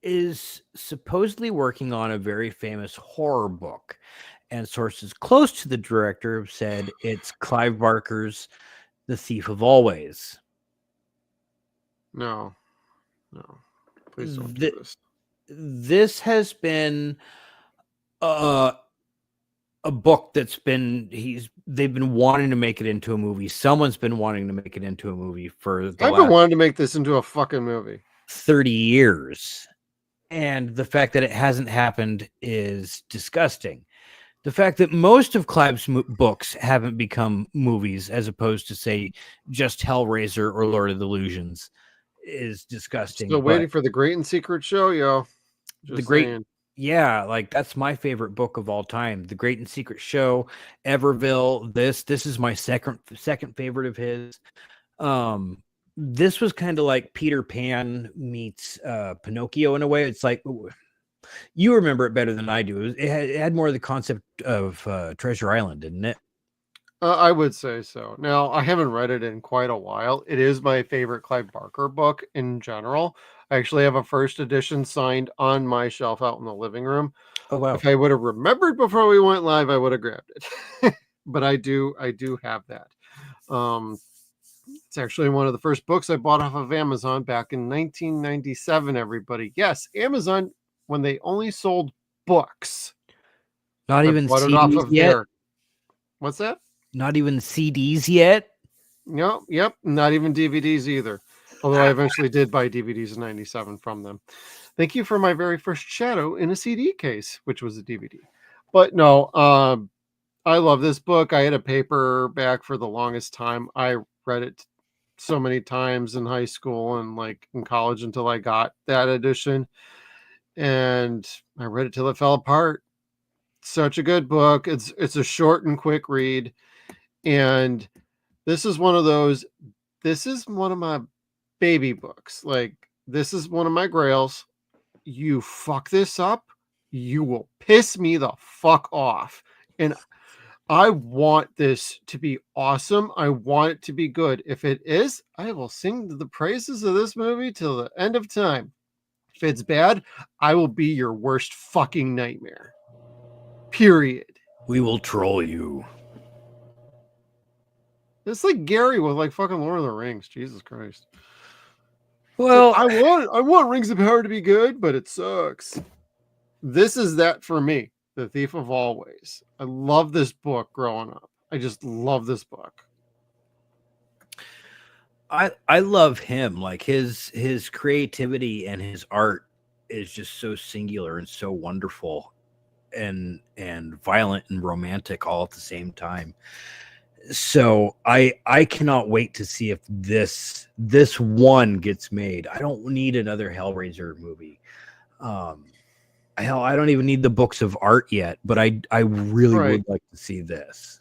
S9: Is supposedly working on a very famous horror book, and sources close to the director have said it's Clive Barker's The Thief of Always.
S8: No. Please don't do this.
S9: This has been a book that's been they've been wanting to make it into a movie. Someone's been wanting to make it into a movie for the
S8: I've been wanting to make this into a fucking movie.
S9: 30 years. And the fact that it hasn't happened is disgusting. The fact that most of Clive's books haven't become movies, as opposed to, say, just Hellraiser or Lord of the Illusions, is disgusting.
S8: Still waiting for the Great and Secret Show, yo. Just saying.
S9: Yeah, like that's my favorite book of all time. The Great and Secret Show, Everville. This is my second favorite of his. This was kind of like Peter Pan meets Pinocchio in a way. It's like, you remember it better than I do. It had more of the concept of Treasure Island, didn't it?
S8: I would say so. Now, I haven't read it in quite a while. It is my favorite Clive Barker book in general. I actually have a first edition signed on my shelf out in the living room.
S9: Oh, wow.
S8: If I would have remembered before we went live, I would have grabbed it. But I do have that. It's actually one of the first books I bought off of Amazon back in 1997, everybody. Yes, Amazon, when they only sold books.
S9: Not even
S8: bought it off
S9: CDs
S8: of
S9: yet?
S8: there. What's that?
S9: Not even CDs yet?
S8: No, yep, not even DVDs either. Although I eventually did buy DVDs in 97 from them. Thank you for my very first Shadow in a CD case, which was a DVD. But no, I love this book. I had a paperback for the longest time. I read it so many times in high school and like in college until I got that edition. And I read it till it fell apart. Such a good book. It's a short and quick read. And this is one of those, this is one of my baby books. Like, this is one of my grails. You fuck this up, you will piss me the fuck off. And I want this to be awesome. I want it to be good. If it is, I will sing the praises of this movie till the end of time. If it's bad, I will be your worst fucking nightmare. Period.
S9: We will troll you.
S8: It's like Gary with like fucking Lord of the Rings. Jesus Christ.
S9: Well,
S8: I want Rings of Power to be good, but it sucks. this is that for me, The Thief of Always. I love this book growing up. I just love this book.
S9: I love him. Like his creativity and his art is just so singular and so wonderful and violent and romantic all at the same time. So I cannot wait to see if this one gets made. I don't need another Hellraiser movie. Hell, I don't even need the books of art yet, but I really would like to see this.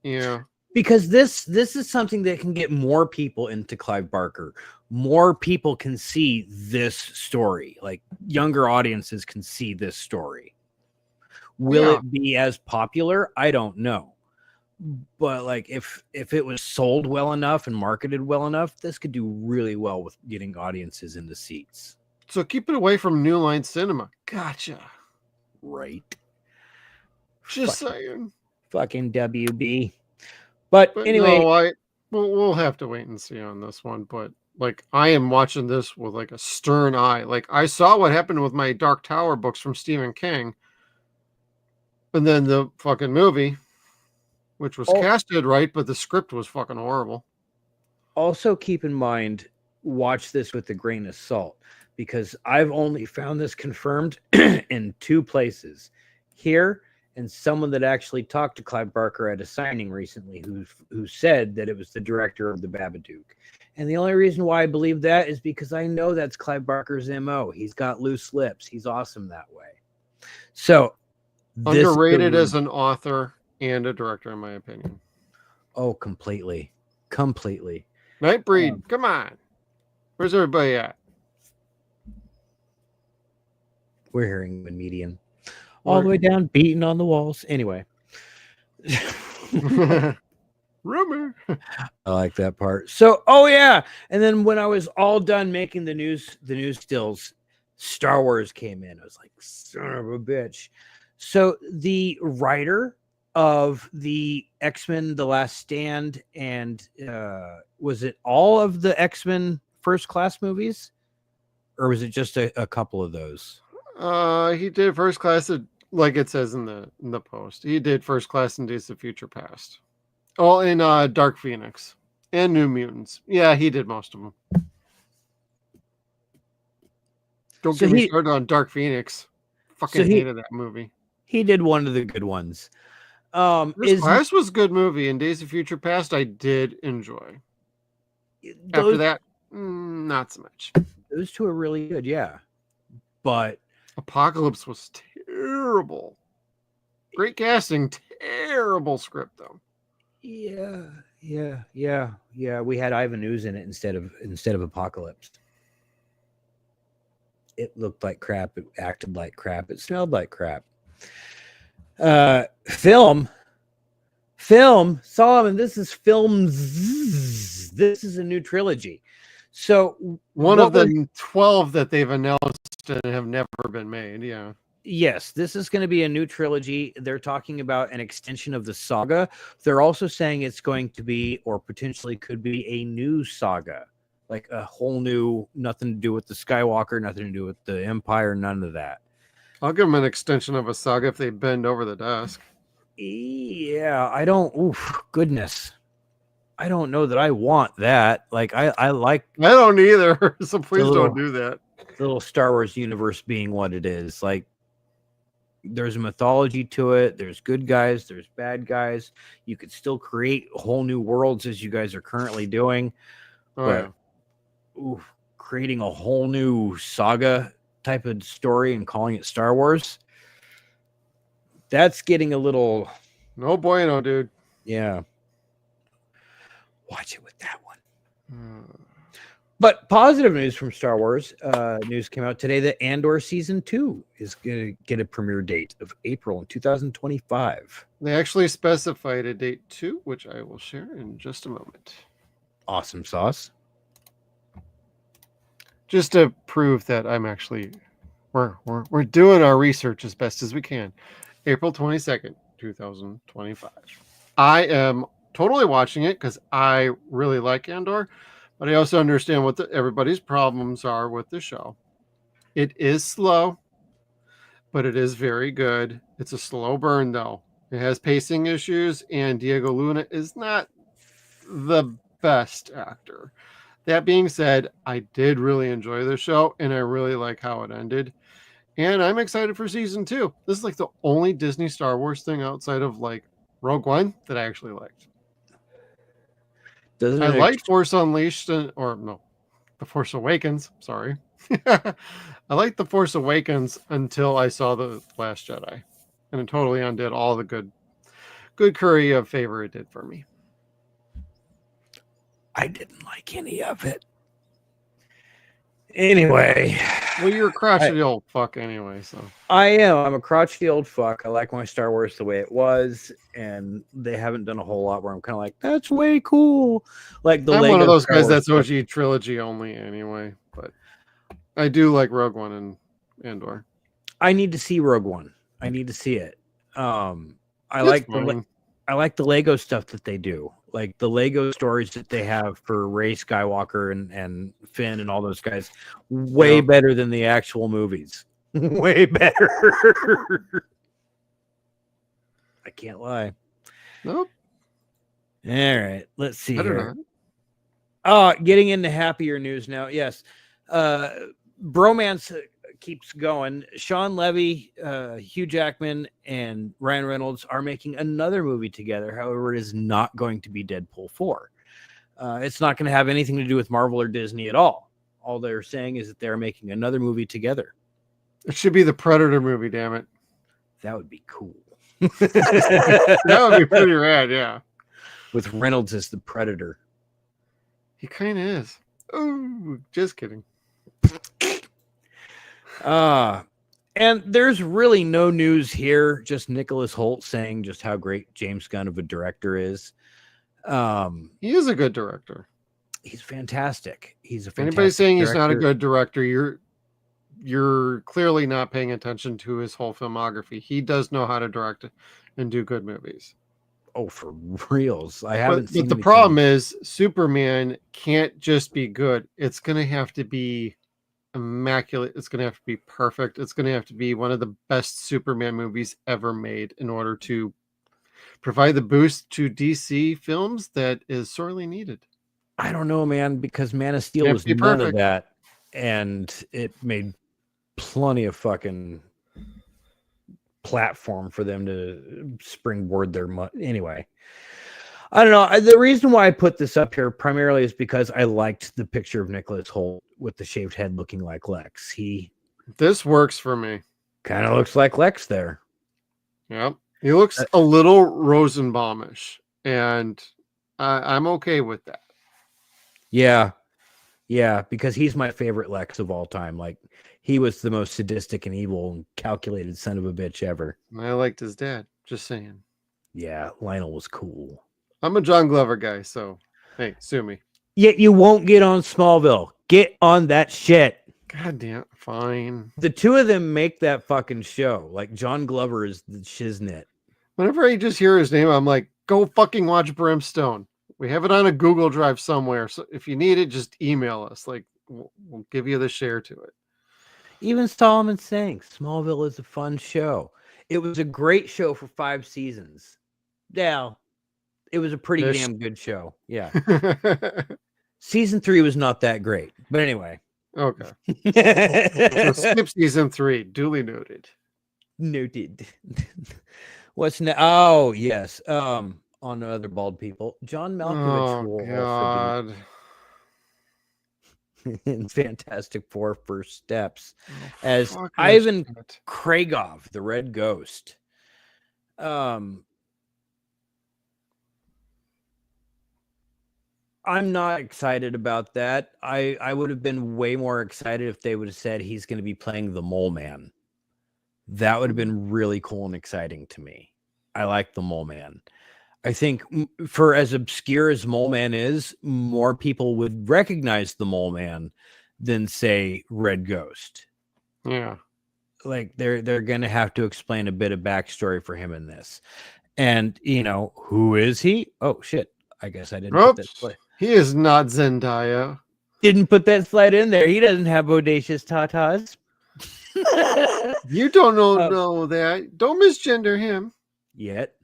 S8: Yeah.
S9: Because this is something that can get more people into Clive Barker. More people can see this story. Like younger audiences can see this story. Will it be as popular? I don't know. But like if it was sold well enough and marketed well enough, this could do really well with getting audiences in the seats.
S8: So keep it away from New Line Cinema. Gotcha.
S9: Right.
S8: Just saying.
S9: Fucking WB. But anyway,
S8: no, we'll have to wait and see on this one. But like, I am watching this with like a stern eye. Like, I saw what happened with my Dark Tower books from Stephen King, and then the fucking movie, which was casted right, but the script was fucking horrible.
S9: Also, keep in mind, watch this with a grain of salt, because I've only found this confirmed in 2 places. Here, and someone that actually talked to Clive Barker at a signing recently who said that it was the director of The Babadook. And the only reason why I believe that is because I know that's Clive Barker's MO. He's got loose lips. He's awesome that way. So
S8: underrated as an author and a director, in my opinion.
S9: Oh, completely. Completely.
S8: Nightbreed, come on. Where's everybody at?
S9: We're hearing the median. All the way down, beating on the walls. Anyway.
S8: Rumor.
S9: I like that part. So, oh yeah. And then when I was all done making the news stills, Star Wars came in. I was like, son of a bitch. So the writer of the X-Men The Last Stand and was it all of the X-Men First Class movies? Or was it just a couple of those?
S8: He did First Class, like it says in the post. He did First Class in Days of Future Past. Oh, in Dark Phoenix and New Mutants. Yeah, he did most of them. Don't get me started on Dark Phoenix. Fucking hated that movie.
S9: He did one of the good ones.
S8: First Class was a good movie, and Days of Future Past I did enjoy. After that, not so much.
S9: Those 2 are really good, yeah. But
S8: Apocalypse was terrible. Great casting, terrible script though.
S9: Yeah. We had Ivan Ooze in it instead of Apocalypse. It looked like crap. It acted like crap. It smelled like crap. Film, Solomon. This is films. This is a new trilogy. So
S8: one of the 12 that they've announced and have never been made. Yeah.
S9: Yes, this is going to be a new trilogy. They're talking about an extension of the saga. They're also saying it's going to be, or potentially could be, a new saga, like a whole new, nothing to do with the Skywalker, nothing to do with the Empire, none of that.
S8: I'll give them an extension of a saga if they bend over the desk.
S9: Yeah, I don't. Oof, goodness. I don't know that I want that. Like, I
S8: don't either. So please don't do that.
S9: The little Star Wars universe being what it is. Like, there's a mythology to it. There's good guys. There's bad guys. You could still create whole new worlds as you guys are currently doing. Creating a whole new saga type of story and calling it Star Wars, that's getting a little...
S8: No bueno, dude.
S9: Yeah. Watch it with that one. But positive news from Star Wars. News came out today that Andor Season 2 is going to get a premiere date of April in 2025.
S8: They actually specified a date too, which I will share in just a moment.
S9: Awesome sauce.
S8: Just to prove that I'm actually... We're doing our research as best as we can. April 22nd, 2025. I am totally watching it because I really like Andor. But I also understand what everybody's problems are with the show. It is slow, but it is very good. It's a slow burn though. It has pacing issues, and Diego Luna is not the best actor. That being said, I did really enjoy the show, and I really like how it ended. And I'm excited for season 2. This is like the only Disney Star Wars thing outside of like Rogue One that I actually liked.
S9: Doesn't
S8: I
S9: it
S8: liked Force Unleashed, The Force Awakens. Sorry. I liked The Force Awakens until I saw The Last Jedi. And it totally undid all the good curry of favor it did for me.
S9: I didn't like any of it. Anyway.
S8: Well, you're a crotchety old fuck anyway, so.
S9: I am. I'm a crotchety old fuck. I like my Star Wars the way it was, and they haven't done a whole lot where I'm kind of like, that's way cool. Like the
S8: I'm
S9: Lego
S8: one of those
S9: Star
S8: guys
S9: Wars
S8: that's OG trilogy only anyway, but I do like Rogue One and Andor.
S9: I need to see Rogue One. I need to see it. I
S8: It's
S9: like
S8: fine.
S9: I like the Lego stuff that they do, like the Lego stories that they have for Rey Skywalker and Finn and all those guys. Way better than the actual movies. Way better. I can't lie.
S8: Nope.
S9: All right, let's see
S8: I don't
S9: here.
S8: know.
S9: Getting into happier news now. Yes, bromance keeps going. Sean Levy, Hugh Jackman, and Ryan Reynolds are making another movie together. However, it is not going to be Deadpool 4. It's not going to have anything to do with Marvel or Disney at all. All they're saying is that they're making another movie together.
S8: It should be the Predator movie, damn it.
S9: That would be cool.
S8: That would be pretty rad, yeah.
S9: With Reynolds as the Predator.
S8: He kind of is. Oh, just kidding.
S9: And there's really no news here. Just Nicholas Hoult saying just how great James Gunn of a director is.
S8: He is a good director.
S9: He's fantastic. He's a
S8: If
S9: fantastic
S8: anybody's saying
S9: director.
S8: he's not a good director, you're clearly not paying attention to his whole filmography. He does know how to direct and do good movies.
S9: Oh, for reals. I haven't seen
S8: But the
S9: anything.
S8: problem is Superman can't just be good. It's going to have to be immaculate. It's going to have to be perfect. It's going to have to be one of the best Superman movies ever made in order to provide the boost to DC films that is sorely needed.
S9: I don't know, man, because Man of Steel
S8: Can't
S9: was
S8: be
S9: none of
S8: perfect.
S9: that. And it made plenty of fucking platform for them to springboard their money. Anyway, I don't know. The reason why I put this up here primarily is because I liked the picture of Nicholas Hoult with the shaved head looking like Lex. He
S8: This works for me.
S9: kind of looks like Lex there.
S8: Yep. He looks a little Rosenbaum-ish, and I'm okay with that.
S9: Yeah. Yeah, because he's my favorite Lex of all time. Like, he was the most sadistic and evil and calculated son of a bitch ever.
S8: I liked his dad. Just saying.
S9: Yeah, Lionel was cool.
S8: I'm a John Glover guy, so hey, sue me.
S9: Yet you won't get on Smallville. Get on that shit.
S8: God damn, fine.
S9: The two of them make that fucking show. Like, John Glover is the shiznit.
S8: Whenever I just hear his name, I'm like, go fucking watch Brimstone. We have it on a Google Drive somewhere. So if you need it, just email us. Like, we'll give you the share to it.
S9: Even Solomon saying Smallville is a fun show. It was a great show for 5 seasons. Yeah, it was a pretty damn good show. Yeah. Season 3 was not that great. But anyway.
S8: Okay. So skip season 3. Duly noted.
S9: Noted. What's next? Oh, yes. On other bald people, John Malkovich will also be in Fantastic Four First Steps as Ivan Kragoff, the Red Ghost. I'm not excited about that. I would have been way more excited if they would have said he's going to be playing the Mole Man. That would have been really cool and exciting to me. I like the Mole Man. I think for as obscure as Mole Man is, more people would recognize the Mole Man than say Red Ghost.
S8: Yeah.
S9: Like they're going to have to explain a bit of backstory for him in this. And, you know, who is he? Oh, shit. I guess I didn't put that slide.
S8: He is not Zendaya.
S9: Didn't put that slide in there. He doesn't have bodacious tatas.
S8: You don't know that. Don't misgender him.
S9: Yet.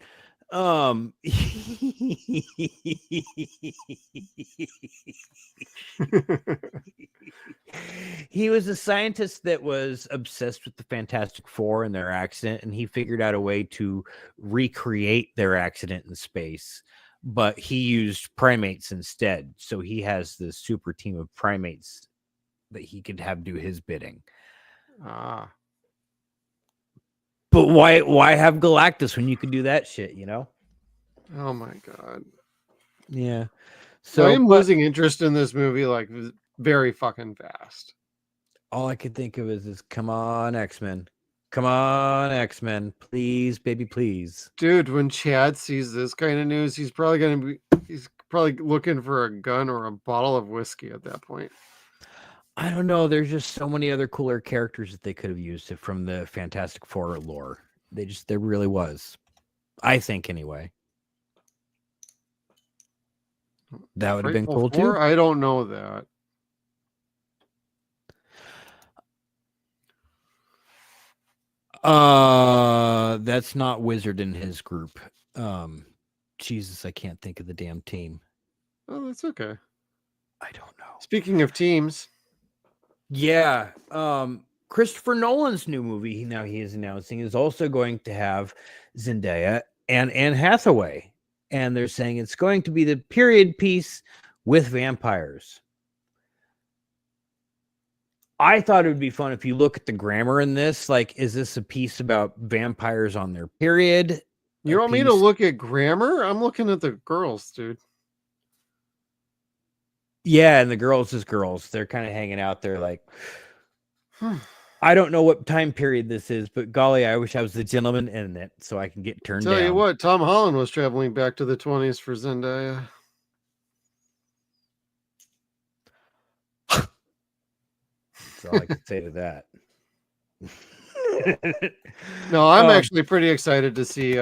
S9: He was a scientist that was obsessed with the Fantastic Four and their accident, and he figured out a way to recreate their accident in space. But he used primates instead. So he has this super team of primates that he could have do his bidding.
S8: Ah.
S9: But why have Galactus when you can do that shit, you know?
S8: Oh my god.
S9: Yeah.
S8: So
S9: So
S8: I am losing interest in this movie like very fucking fast.
S9: all I could think of is come on, X-Men. Come on, X-Men. Please, baby, please.
S8: Dude, when Chad sees this kind of news, he's probably looking for a gun or a bottle of whiskey at that point.
S9: I don't know. There's just so many other cooler characters that they could have used it from the Fantastic Four lore. There really was. I think anyway. That would have been cool too.
S8: I don't know that.
S9: That's not Wizard in his group. Jesus, I can't think of the damn team.
S8: Oh, that's okay.
S9: I don't know.
S8: Speaking of teams,
S9: yeah, Christopher Nolan's new movie he is announcing is also going to have Zendaya and Anne Hathaway, and they're saying it's going to be the period piece with vampires. I thought it would be fun if you look at the grammar in this. Like, is this a piece about vampires on their period?
S8: you want me to look at grammar? I'm looking at the girls, dude.
S9: Yeah, and the girls is girls. They're kind of hanging out there like, I don't know what time period this is, but golly, I wish I was the gentleman in it so I can get turned down.
S8: Tell you what, Tom Holland was traveling back to the 20s for Zendaya.
S9: That's all I can say to that.
S8: No, I'm actually pretty excited to see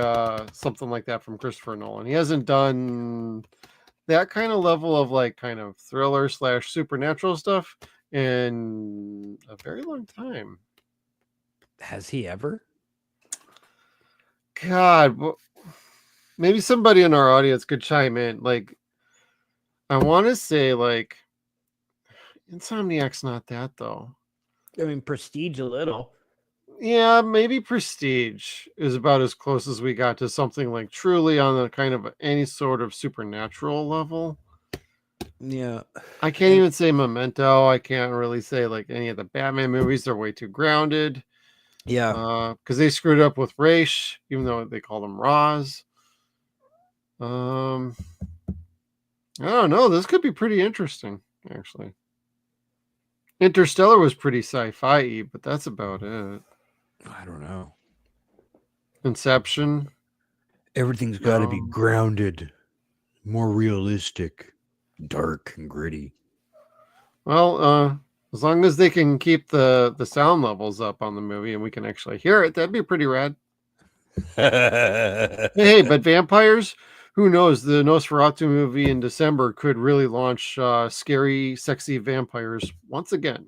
S8: something like that from Christopher Nolan. He hasn't done that kind of level of like kind of thriller / supernatural stuff in a very long time.
S9: Has he ever?
S8: God, maybe somebody in our audience could chime in. Like, I want to say like Insomniac's not that though.
S9: I mean, Prestige a little.
S8: Yeah, maybe Prestige is about as close as we got to something like truly on the kind of any sort of supernatural level.
S9: Yeah.
S8: I can't even say Memento. I can't really say like any of the Batman movies. They're way too grounded.
S9: Yeah.
S8: Because they screwed up with Raish, even though they call them Roz. I don't know. This could be pretty interesting, actually. Interstellar was pretty sci-fi-y, but that's about it.
S9: I don't know.
S8: Inception.
S9: Everything's got to be grounded, more realistic, dark and gritty.
S8: Well, as long as they can keep the sound levels up on the movie and we can actually hear it, that'd be pretty rad. Hey, but vampires, who knows? The Nosferatu movie in December could really launch scary, sexy vampires once again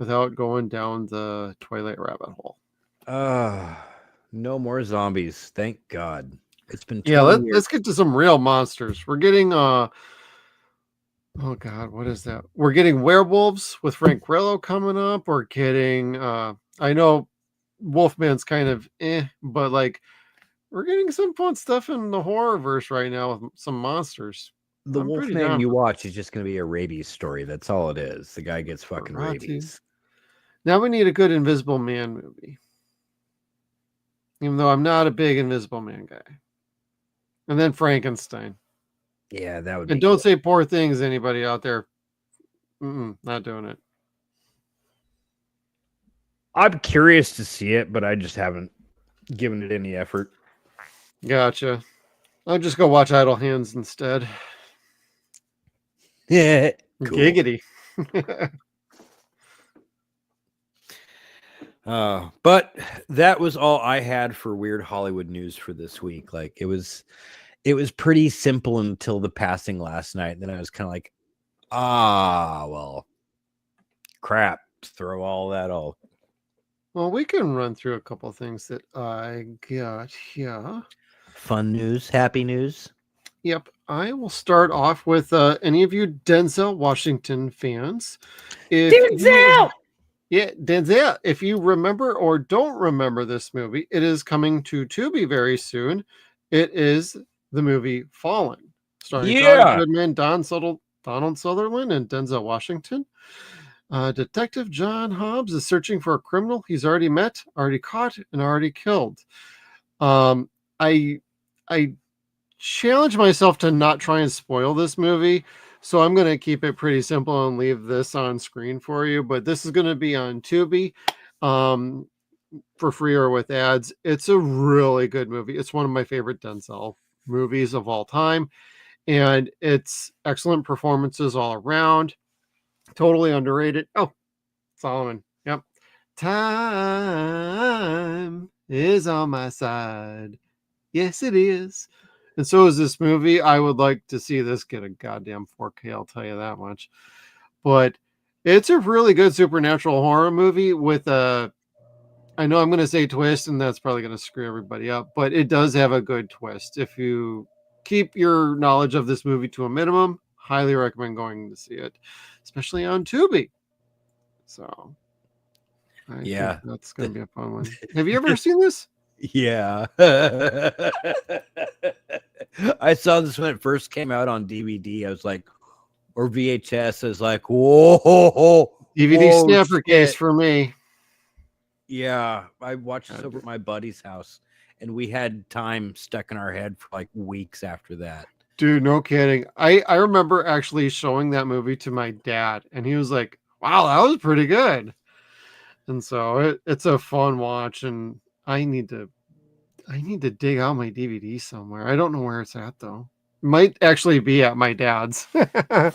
S8: without going down the Twilight rabbit hole.
S9: No more zombies. Thank God. It's been
S8: 20
S9: years.
S8: Let's get to some real monsters. We're getting oh God, what is that? We're getting werewolves with Frank Grillo coming up. We're getting I know Wolfman's kind of but like we're getting some fun stuff in the horror verse right now with some monsters.
S9: The Wolfman you watch is just going to be a rabies story. That's all it is. The guy gets fucking rabies.
S8: Now we need a good Invisible Man movie. Even though I'm not a big Invisible Man guy. And then Frankenstein.
S9: Yeah, that would be.
S8: And don't say poor things, anybody out there. Not doing it.
S9: I'm curious to see it, but I just haven't given it any effort.
S8: Gotcha. I'll just go watch Idle Hands instead.
S9: Yeah.
S8: Cool. Giggity.
S9: But that was all I had for weird Hollywood news for this week. Like it was pretty simple until the passing last night. Then I was kind of like, well, crap. Throw all that all
S8: Well, we can run through a couple of things that I got here.
S9: Fun news, happy news.
S8: Yep, I will start off with any of you Denzel Washington fans. Yeah, Denzel. If you remember or don't remember this movie, it is coming to Tubi very soon. It is the movie Fallen, starring John
S9: Yeah.
S8: Goodman, Donald Sutherland, and Denzel Washington. Detective John Hobbs is searching for a criminal he's already met, already caught, and already killed. Um, I I challenge myself to not try and spoil this movie, so I'm going to keep it pretty simple and leave this on screen for you. But this is going to be on Tubi, um, for free or with ads. It's a really good movie. It's one of my favorite Denzel movies of all time, and it's excellent performances all around. Totally underrated. Oh, Solomon. Yep. Time is on my side. Yes, it is. And so is this movie. I would like to see this get a goddamn 4K, I'll tell you that much. But it's a really good supernatural horror movie with a, I know I'm going to say twist, and that's probably going to screw everybody up, but it does have a good twist. If you keep your knowledge of this movie to a minimum, highly recommend going to see it, especially on Tubi. So I think that's going to be a fun one. Have you ever seen this?
S9: Yeah. I saw this when it first came out on DVD. I was like, or VHS. I was like, whoa.
S8: DVD
S9: whoa,
S8: snapper case
S9: shit.
S8: for me.
S9: Yeah. I watched this over at my buddy's house, and we had time stuck in our head for like weeks after that.
S8: Dude, no kidding. I remember actually showing that movie to my dad, and he was like, wow, that was pretty good. And so it's a fun watch, and I need to dig out my DVD somewhere. I don't know where it's at though. It might actually be at my dad's.
S9: It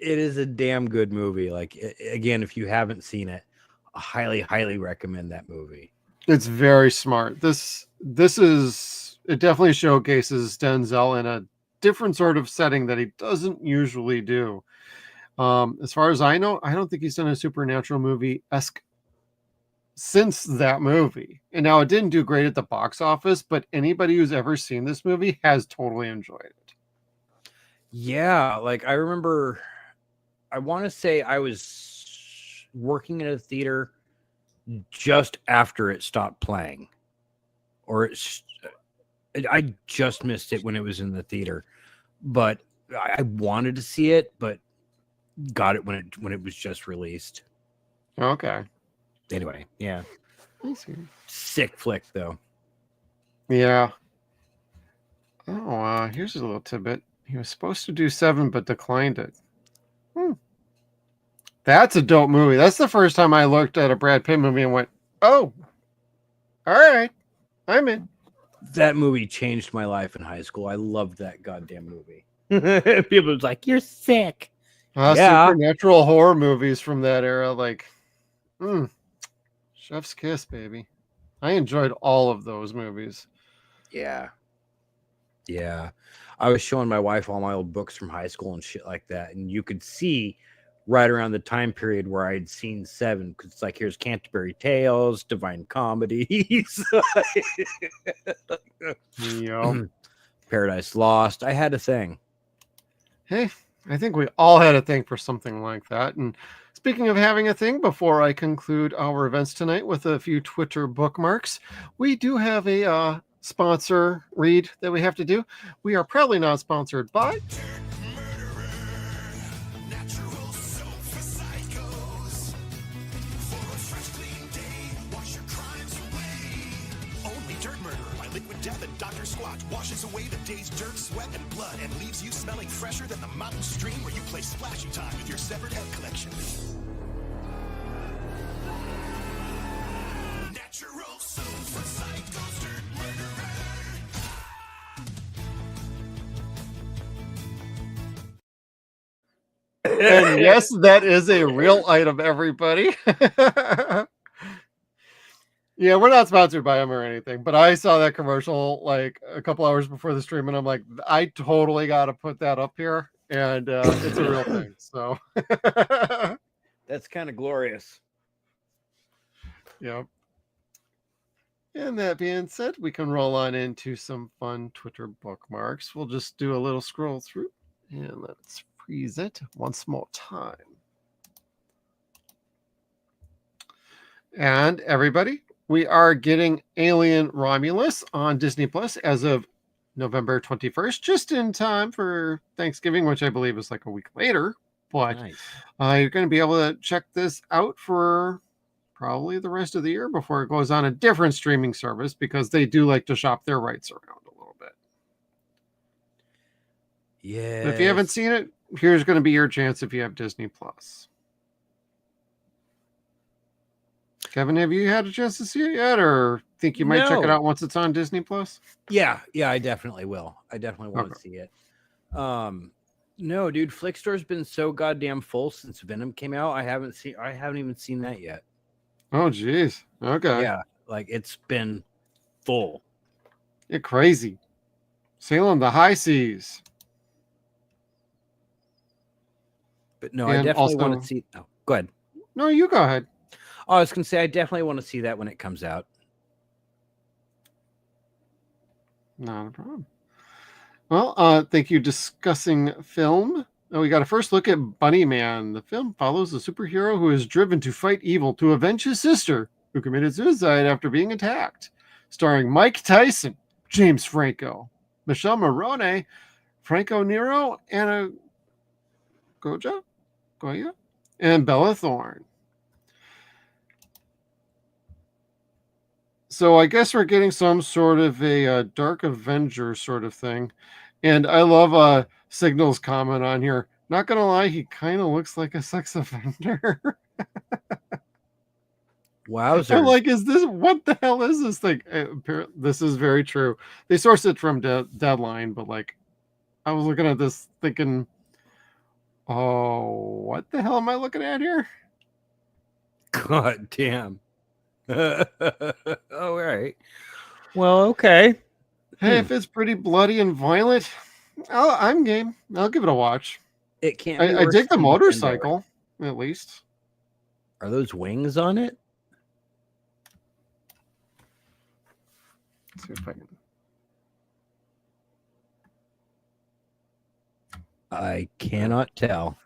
S9: is a damn good movie. Like, again, if you haven't seen it, I highly recommend that movie.
S8: It's very smart. This is, it definitely showcases Denzel in a different sort of setting that he doesn't usually do. As far as I know, I don't think he's done a supernatural movie-esque since that movie. And now it didn't do great at the box office, but anybody who's ever seen this movie has totally enjoyed it.
S9: Yeah, like I remember, I want to say I was working in a theater just after it stopped playing, or I just missed it when it was in the theater, but I wanted to see it, but got it when it was just released.
S8: Okay.
S9: Anyway, yeah.
S8: I see.
S9: Sick flick though.
S8: Yeah. Oh, here's a little tidbit. He was supposed to do 7, but declined it. That's a dope movie. That's the first time I looked at a Brad Pitt movie and went, oh, all right, I'm in.
S9: That movie changed my life in high school. I loved that goddamn movie. People was like, "You're sick." Yeah.
S8: Supernatural horror movies from that era, like, chef's kiss, baby. I enjoyed all of those movies.
S9: Yeah. I was showing my wife all my old books from high school and shit like that, and you could see right around the time period where I'd seen 7, because it's like, here's Canterbury Tales, Divine Comedies, Paradise Lost. I had a thing.
S8: Hey, I think we all had a thing for something like that. And speaking of having a thing, before I conclude our events tonight with a few Twitter bookmarks, we do have a sponsor read that we have to do. We are proudly not sponsored by
S1: Death and Dr. Squatch washes away the day's dirt, sweat, and blood and leaves you smelling fresher than the mountain stream where you play splashy time with your severed head collection. Natural soap for psychos, dirt murderer.
S8: And yes, that is a real item, everybody. Yeah, we're not sponsored by them or anything, but I saw that commercial like a couple hours before the stream, and I'm like, I totally got to put that up here, and it's a real thing. So
S9: that's kind of glorious.
S8: Yep. And that being said, we can roll on into some fun Twitter bookmarks. We'll just do a little scroll through and let's freeze it once more time. And everybody, we are getting Alien Romulus on Disney Plus as of November 21st, just in time for Thanksgiving, which I believe is like a week later. But
S9: Nice.
S8: you're going to be able to check this out for probably the rest of the year before it goes on a different streaming service, because they do like to shop their rights around a little bit.
S9: Yeah.
S8: If you haven't seen it, here's going to be your chance if you have Disney Plus. Kevin, have you had a chance to see it yet, or think you might check it
S9: No.
S8: out once it's on Disney Plus?
S9: Yeah, I definitely will. I definitely want to
S8: Okay.
S9: see it. No, dude, Flickstore's been so goddamn full since Venom came out. I haven't even seen that yet.
S8: Oh, geez. Okay.
S9: Yeah, like it's been full.
S8: You're crazy. Sailing the high seas.
S9: But no, I
S8: And
S9: definitely want
S8: also-
S9: to see. Oh, go ahead.
S8: No, you go ahead.
S9: Oh, I was gonna say I definitely want to see that when it comes out.
S8: Not a problem. Well, thank you. Discussing film. We got a first look at Bunny Man. The film follows a superhero who is driven to fight evil to avenge his sister, who committed suicide after being attacked. Starring Mike Tyson, James Franco, Michelle Morone, Franco Nero, Anna Goya, and Bella Thorne. So I guess we're getting some sort of a Dark Avenger sort of thing. And I love Signal's comment on here. Not going to lie, he kind of looks like a sex offender.
S9: Wowzers.
S8: I'm like, what the hell is this thing? This is very true. They sourced it from Deadline, but like, I was looking at this thinking, oh, what the hell am I looking at here?
S9: God damn. All right. Well, okay.
S8: Hey, if it's pretty bloody and violent, I'm game. I'll give it a watch.
S9: It can't. Be
S8: I
S9: worse
S8: dig the
S9: than
S8: motorcycle, at least.
S9: Are those wings on it?
S8: Let's see if I can.
S9: I cannot tell.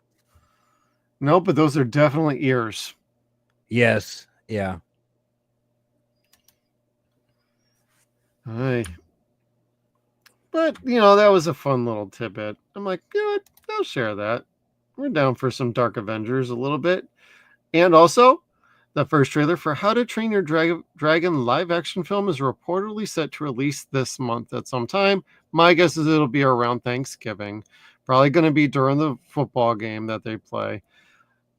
S8: No, but those are definitely ears.
S9: Yes. Yeah.
S8: Aye. But, that was a fun little tidbit. I'm like, you know what? I'll share that. We're down for some Dark Avengers a little bit. And also, the first trailer for How to Train Your Dragon live action film is reportedly set to release this month at some time. My guess is it'll be around Thanksgiving. Probably going to be during the football game that they play.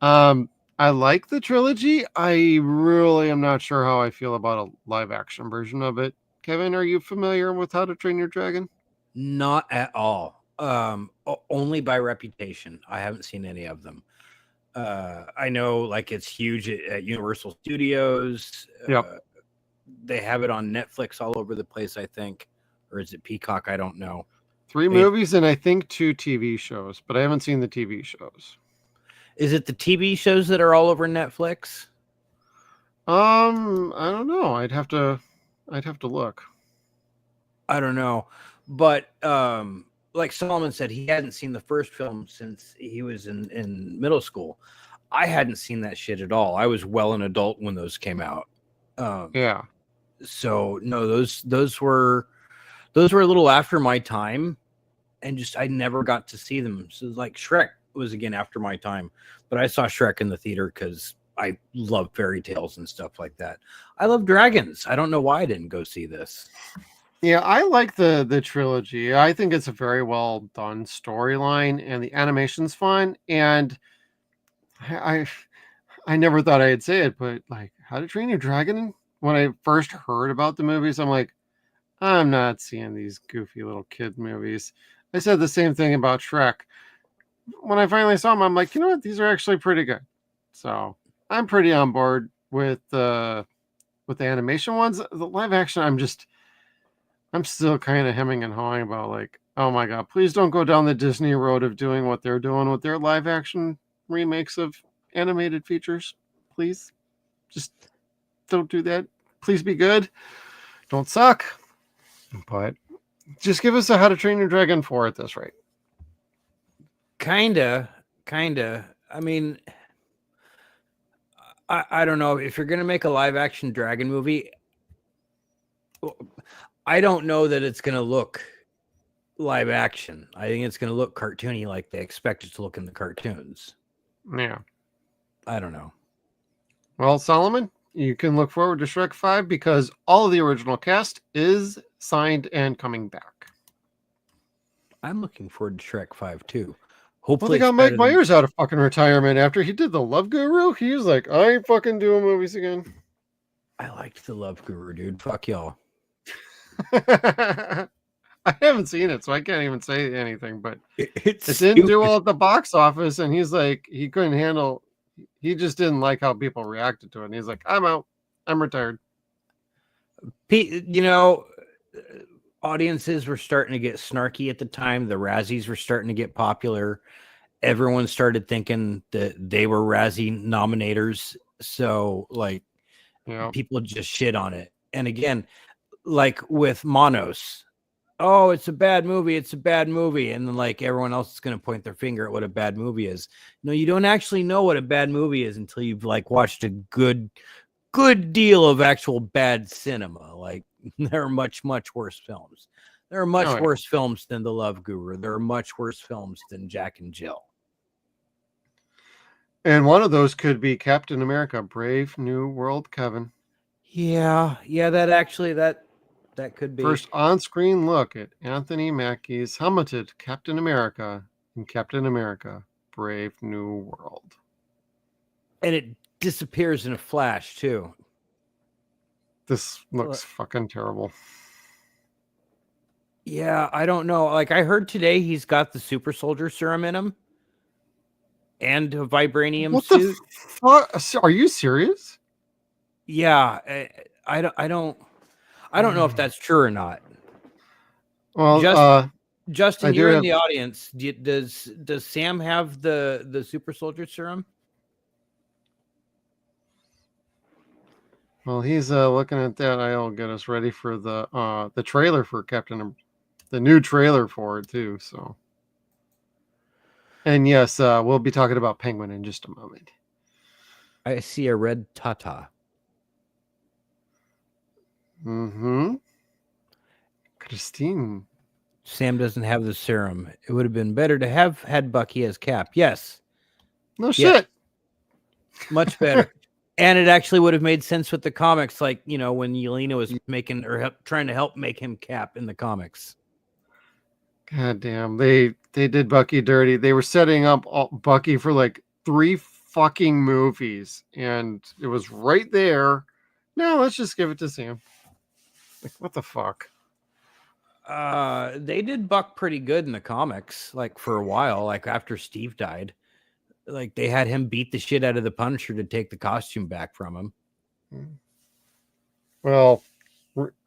S8: I like the trilogy. I really am not sure how I feel about a live action version of it. Kevin, are you familiar with How to Train Your Dragon?
S9: Not at all. Only by reputation. I haven't seen any of them. I know like it's huge at Universal Studios.
S8: Yep.
S9: They have it on Netflix all over the place, I think. Or is it Peacock? I don't know.
S8: 3 movies and I think 2 TV shows, but I haven't seen the TV shows.
S9: Is it the TV shows that are all over Netflix?
S8: I don't know. I'd have to look.
S9: I don't know. But like Solomon said, he hadn't seen the first film since he was in middle school. I hadn't seen that shit at all. I was well an adult when those came out.
S8: Yeah.
S9: So no, those were a little after my time, and just I never got to see them. So like Shrek was again after my time, but I saw Shrek in the theater because I love fairy tales and stuff like that. I love dragons. I don't know why I didn't go see this.
S8: Yeah, I like the trilogy. I think it's a very well done storyline, and the animation's fun. And I never thought I'd say it, but like How to Train Your Dragon. When I first heard about the movies, I'm like, I'm not seeing these goofy little kid movies. I said the same thing about Shrek. When I finally saw them, I'm like, you know what? These are actually pretty good. So I'm pretty on board with the animation ones. The live action, I'm still kind of hemming and hawing about like, oh my God, please don't go down the Disney road of doing what they're doing with their live action remakes of animated features. Please. Just don't do that. Please be good. Don't suck. But just give us a How to Train Your Dragon 4 at this rate.
S9: Kinda. I mean, I don't know if you're gonna make a live action dragon movie. I don't know that it's gonna look live action. I think it's gonna look cartoony, like they expect it to look in the cartoons.
S8: Yeah.
S9: I don't know.
S8: Well, Solomon, you can look forward to Shrek 5 because all of the original cast is signed and coming back.
S9: I'm looking forward to Shrek 5 too.
S8: Well,
S9: Hopefully,
S8: they got
S9: it's
S8: Mike
S9: better than-
S8: Myers out of fucking retirement after he did The Love Guru. He was like, I ain't fucking doing movies again.
S9: I liked the Love Guru, dude. Fuck y'all.
S8: I haven't seen it, so I can't even say anything, but it
S9: It's
S8: didn't do well at the box office, and he's like, he couldn't handle, he just didn't like how people reacted to it, and he's like, I'm out. I'm retired.
S9: You know, audiences were starting to get snarky at the time. The Razzies were starting to get popular. Everyone started thinking that they were Razzie nominators. So, like,
S8: Yeah.
S9: people just shit on it. And again, like with Monos, oh, it's a bad movie. It's a bad movie. And then, like, everyone else is going to point their finger at what a bad movie is. No, you don't actually know what a bad movie is until you've, like, watched a good deal of actual bad cinema. Like, there are much worse films. There are much worse films than The Love Guru. There are much worse films than Jack and Jill.
S8: And one of those could be Captain America, Brave New World, Kevin.
S9: Yeah, that could be.
S8: First on-screen look at Anthony Mackie's helmeted Captain America in Captain America, Brave New World.
S9: And it disappears in a flash, too.
S8: This looks fucking terrible.
S9: Yeah, I don't know. Like, I heard today he's got the super soldier serum in him and a vibranium suit.
S8: What the fuck? Are you serious?
S9: Yeah, I don't know if that's true or not.
S8: Well,
S9: Justin, you're in the audience. Does Sam have the super soldier serum?
S8: Well, he's looking at that. I'll get us ready for the trailer for the new trailer for it too. So, and yes, we'll be talking about Penguin in just a moment.
S9: I see a red Tata.
S8: Mm-hmm. Christine.
S9: Sam doesn't have the serum. It would have been better to have had Bucky as Cap. Yes.
S8: No shit.
S9: Much better. And it actually would have made sense with the comics, like, you know, when Yelena was trying to help make him Cap in the comics.
S8: God damn, they did Bucky dirty. They were setting up Bucky for like 3 fucking movies, and it was right there. No, let's just give it to Sam. Like, what the fuck?
S9: They did Buck pretty good in the comics, like, for a while, like after Steve died. Like, they had him beat the shit out of the Punisher to take the costume back from him.
S8: Well,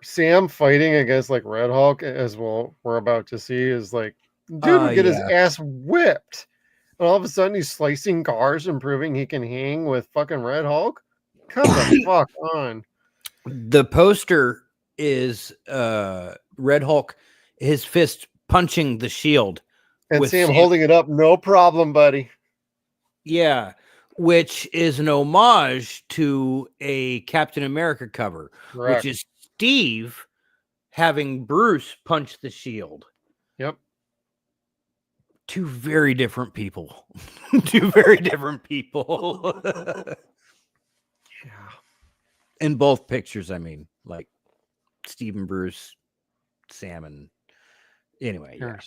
S8: Sam fighting against like Red Hulk, as we're about to see, is like, dude would get his ass whipped. And all of a sudden he's slicing cars and proving he can hang with fucking Red Hulk. Come the fuck on.
S9: The poster is Red Hulk, his fist punching the shield.
S8: And Sam holding it up, no problem, buddy.
S9: Yeah, which is an homage to a Captain America cover,
S8: Correct.
S9: which is Steve having Bruce punch the shield.
S8: Yep.
S9: 2 very different people. 2 very different people.
S8: Yeah.
S9: In both pictures, I mean, like Steve and Bruce, Sam and anyway. Yeah.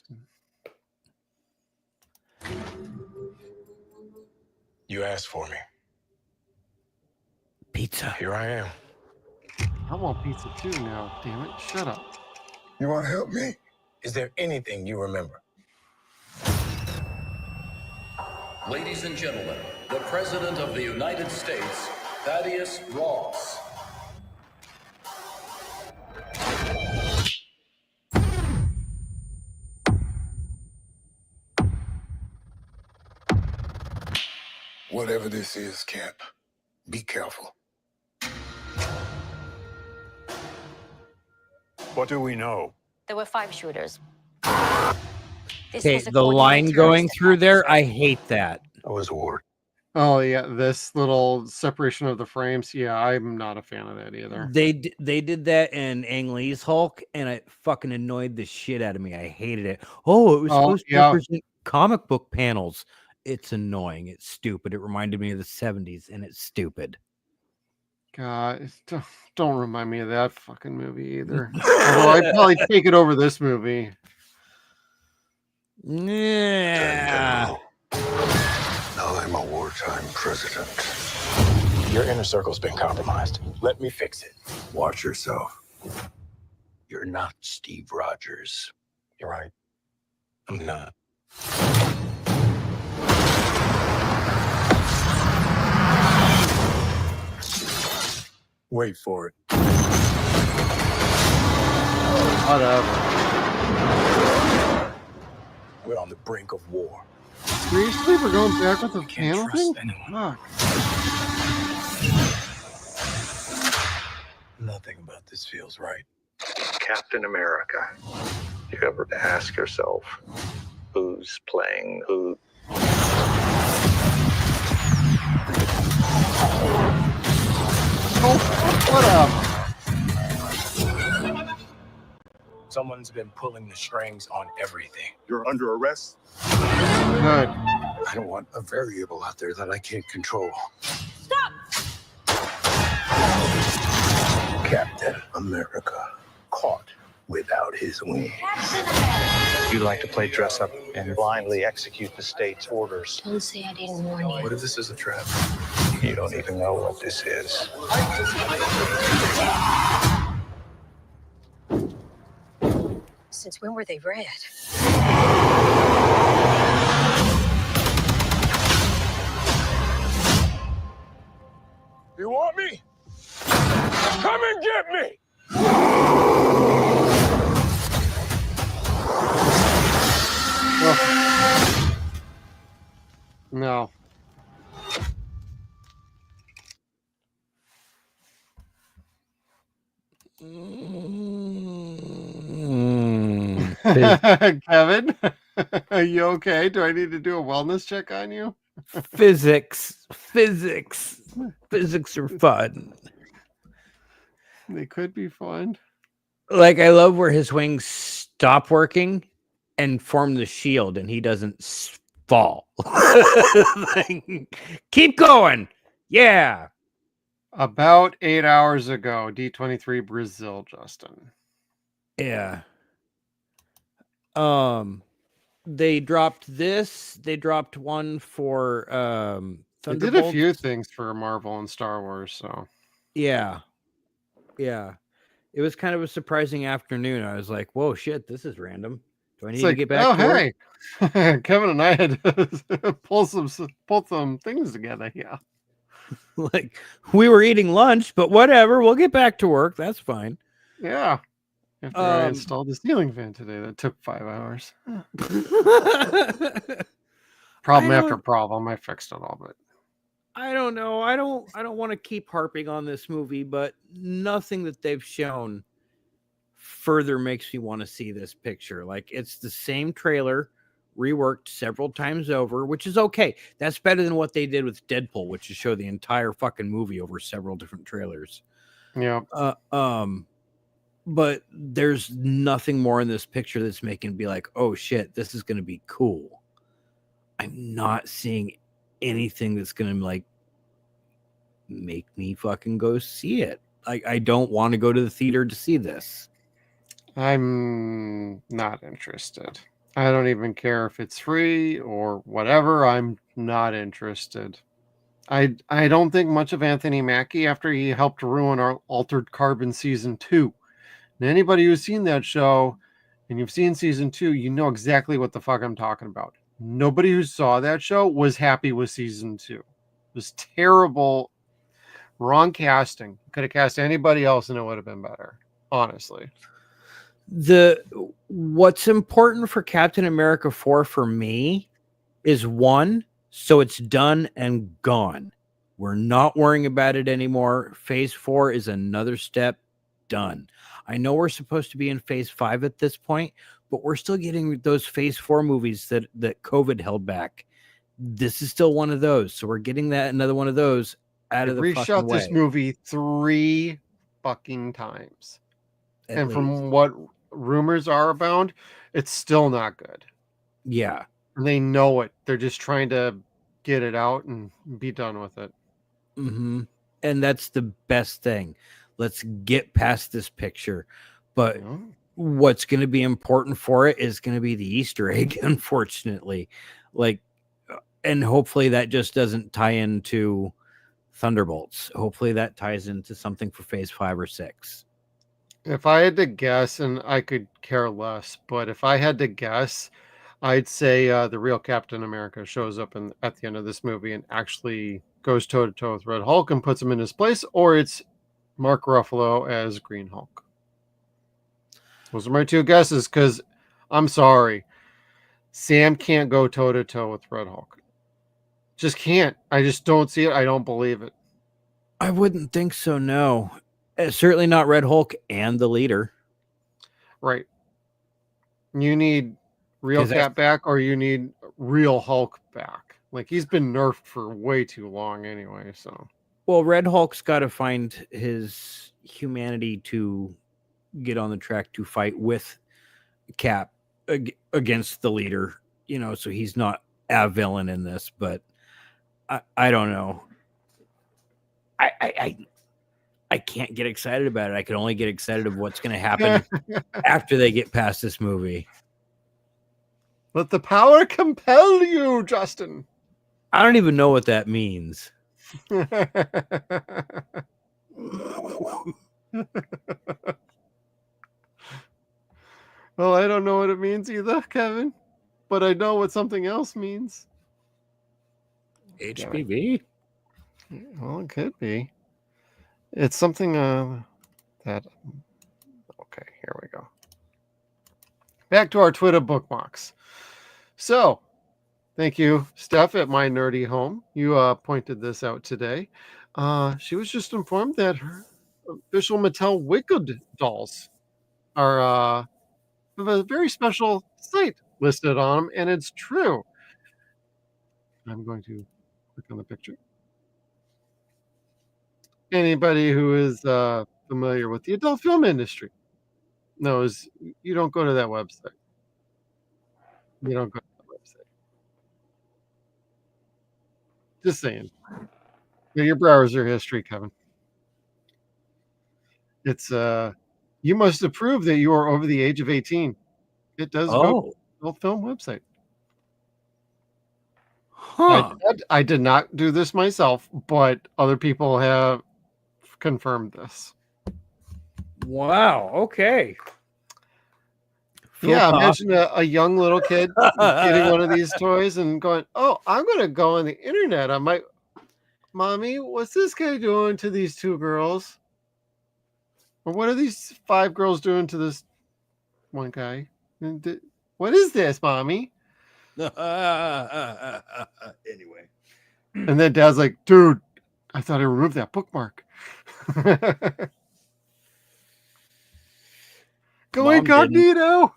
S3: You asked for me.
S9: Pizza.
S3: Here I am.
S8: I want pizza too now. Damn it. Shut up.
S3: You want to help me? Is there anything you remember?
S10: Ladies and gentlemen, the President of the United States, Thaddeus Ross.
S3: Whatever this is, Cap, be careful. What do we know?
S11: There were 5 shooters. This
S9: Okay,
S11: was a
S9: the
S11: coordinated
S9: line going
S11: terrorist
S9: through
S11: attack.
S9: there, I hate that.
S3: That was war.
S8: Oh yeah, this little separation of the frames. Yeah, I'm not a fan of that either.
S9: They did that in Ang Lee's Hulk, and it fucking annoyed the shit out of me. I hated it. Oh, it was supposed to represent comic book panels. It's annoying. It's stupid. It reminded me of the 70s, and it's stupid.
S8: God, don't remind me of that fucking movie either. Although I'd probably take it over this movie.
S9: Yeah.
S3: Now I'm a wartime president. Your inner circle's been compromised. Let me fix it. Watch yourself. You're not Steve Rogers. You're right. I'm not. Wait for it.
S8: Whatever.
S3: We're on the brink of war.
S8: Seriously, we're going back with the panel thing?
S3: Anyone. Nothing about this feels right.
S12: Captain America. Do you ever ask yourself who's playing who?
S8: Oh, what up?
S3: Someone's been pulling the strings on everything.
S6: You're under arrest.
S8: Good.
S3: I don't want a variable out there that I can't control.
S11: Stop!
S3: Captain America caught without his wings.
S12: You like to play dress up and blindly execute the state's orders.
S11: Don't say I didn't warn you.
S3: What if this is a trap? You don't even know what this is.
S11: Since when were they red?
S3: You want me? Come and get me!
S8: No. Kevin, are you okay? Do I need to do a wellness check on you?
S9: Physics are fun.
S8: They could be fun.
S9: Like, I love where his wings stop working and form the shield, and he doesn't fall. Keep going. Yeah.
S8: About 8 hours ago, D23 Brazil, Justin.
S9: Yeah. They dropped this. They dropped one for
S8: They did a few things for Marvel and Star Wars, so
S9: yeah. It was kind of a surprising afternoon. I was like, "Whoa, shit! This is random. Do I need to get back to work?"
S8: Hey, Kevin and I had to pull some things together. Yeah,
S9: Like, we were eating lunch, but whatever. We'll get back to work. That's fine.
S8: yeah. After I installed the ceiling fan today, that took 5 hours. Problem after problem. I fixed it all, but
S9: I don't know. I don't want to keep harping on this movie, but nothing that they've shown further makes me want to see this picture. Like, it's the same trailer reworked several times over, which is okay. That's better than what they did with Deadpool, which is show the entire fucking movie over several different trailers.
S8: yeah.
S9: But there's nothing more in this picture that's making me be like, oh shit, this is going to be cool. I'm not seeing anything that's going to like make me fucking go see it. I don't want to go to the theater to see this.
S8: I'm not interested. I don't even care if it's free or whatever. I'm not interested. I don't think much of Anthony Mackie after he helped ruin our Altered Carbon season 2. And anybody who's seen that show and you've seen season 2, you know exactly what the fuck I'm talking about. Nobody who saw that show was happy with season 2. It was terrible, wrong casting. Could have cast anybody else and it would have been better, honestly.
S9: What's important for Captain America 4 for me is 1, so it's done and gone. We're not worrying about it anymore. Phase 4 is another step, done. I know we're supposed to be in phase 5 at this point, but we're still getting those phase 4 movies that COVID held back. This is still one of those. So we're getting that another one of those out of the fucking
S8: reshot
S9: way.
S8: this movie 3 fucking times.
S9: At least.
S8: From what rumors are abound, it's still not good.
S9: Yeah.
S8: And they know it. They're just trying to get it out and be done with it.
S9: Mm-hmm. And that's the best thing. Let's get past this picture. But what's going to be important for it is going to be the Easter egg, unfortunately. And hopefully that just doesn't tie into Thunderbolts. Hopefully that ties into something for phase 5 or 6.
S8: If I had to guess, and I could care less, but if I had to guess, I'd say the real Captain America shows up at the end of this movie and actually goes toe-to-toe with Red Hulk and puts him in his place, or it's Mark Ruffalo as Green Hulk. Those are my 2 guesses, because I'm sorry, Sam can't go toe-to-toe with Red Hulk. Just can't. I just don't see it. I don't believe it.
S9: I wouldn't think so, no. Certainly not Red Hulk and the leader.
S8: Right. You need real Cap back, or you need real Hulk back. Like, he's been nerfed for way too long anyway, so.
S9: Well, Red Hulk's got to find his humanity to get on the track to fight with Cap against the leader, so he's not a villain in this, but I don't know. I can't get excited about it. I can only get excited of what's going to happen after they get past this movie.
S8: Let the power compel you, Justin.
S9: I don't even know what that means.
S8: Well, I don't know what it means either, Kevin, but I know what something else means.
S9: HPV?
S8: Well, it could be. It's something that... Okay, here we go. Back to our Twitter bookmarks. So, thank you, Steph, at My Nerdy Home. You pointed this out today. She was just informed that her official Mattel Wicked dolls are have a very special site listed on them, and it's true. I'm going to click on the picture. Anybody who is familiar with the adult film industry knows you don't go to that website. You don't go to that website. Just saying. Your browser history, Kevin. It's you must approve that you are over the age of 18. It does go to the adult film website.
S9: Huh.
S8: I did not do this myself, but other people have confirmed this.
S9: Wow. Okay.
S8: Yeah, imagine a young little kid getting one of these toys and going, "Oh, I'm going to go on the internet. I might, Mommy, what's this guy doing to these 2 girls? Or what are these 5 girls doing to this one guy? What is this, Mommy?"
S9: Anyway.
S8: And then Dad's like, "Dude, I thought I removed that bookmark." Go
S9: Mom
S8: incognito.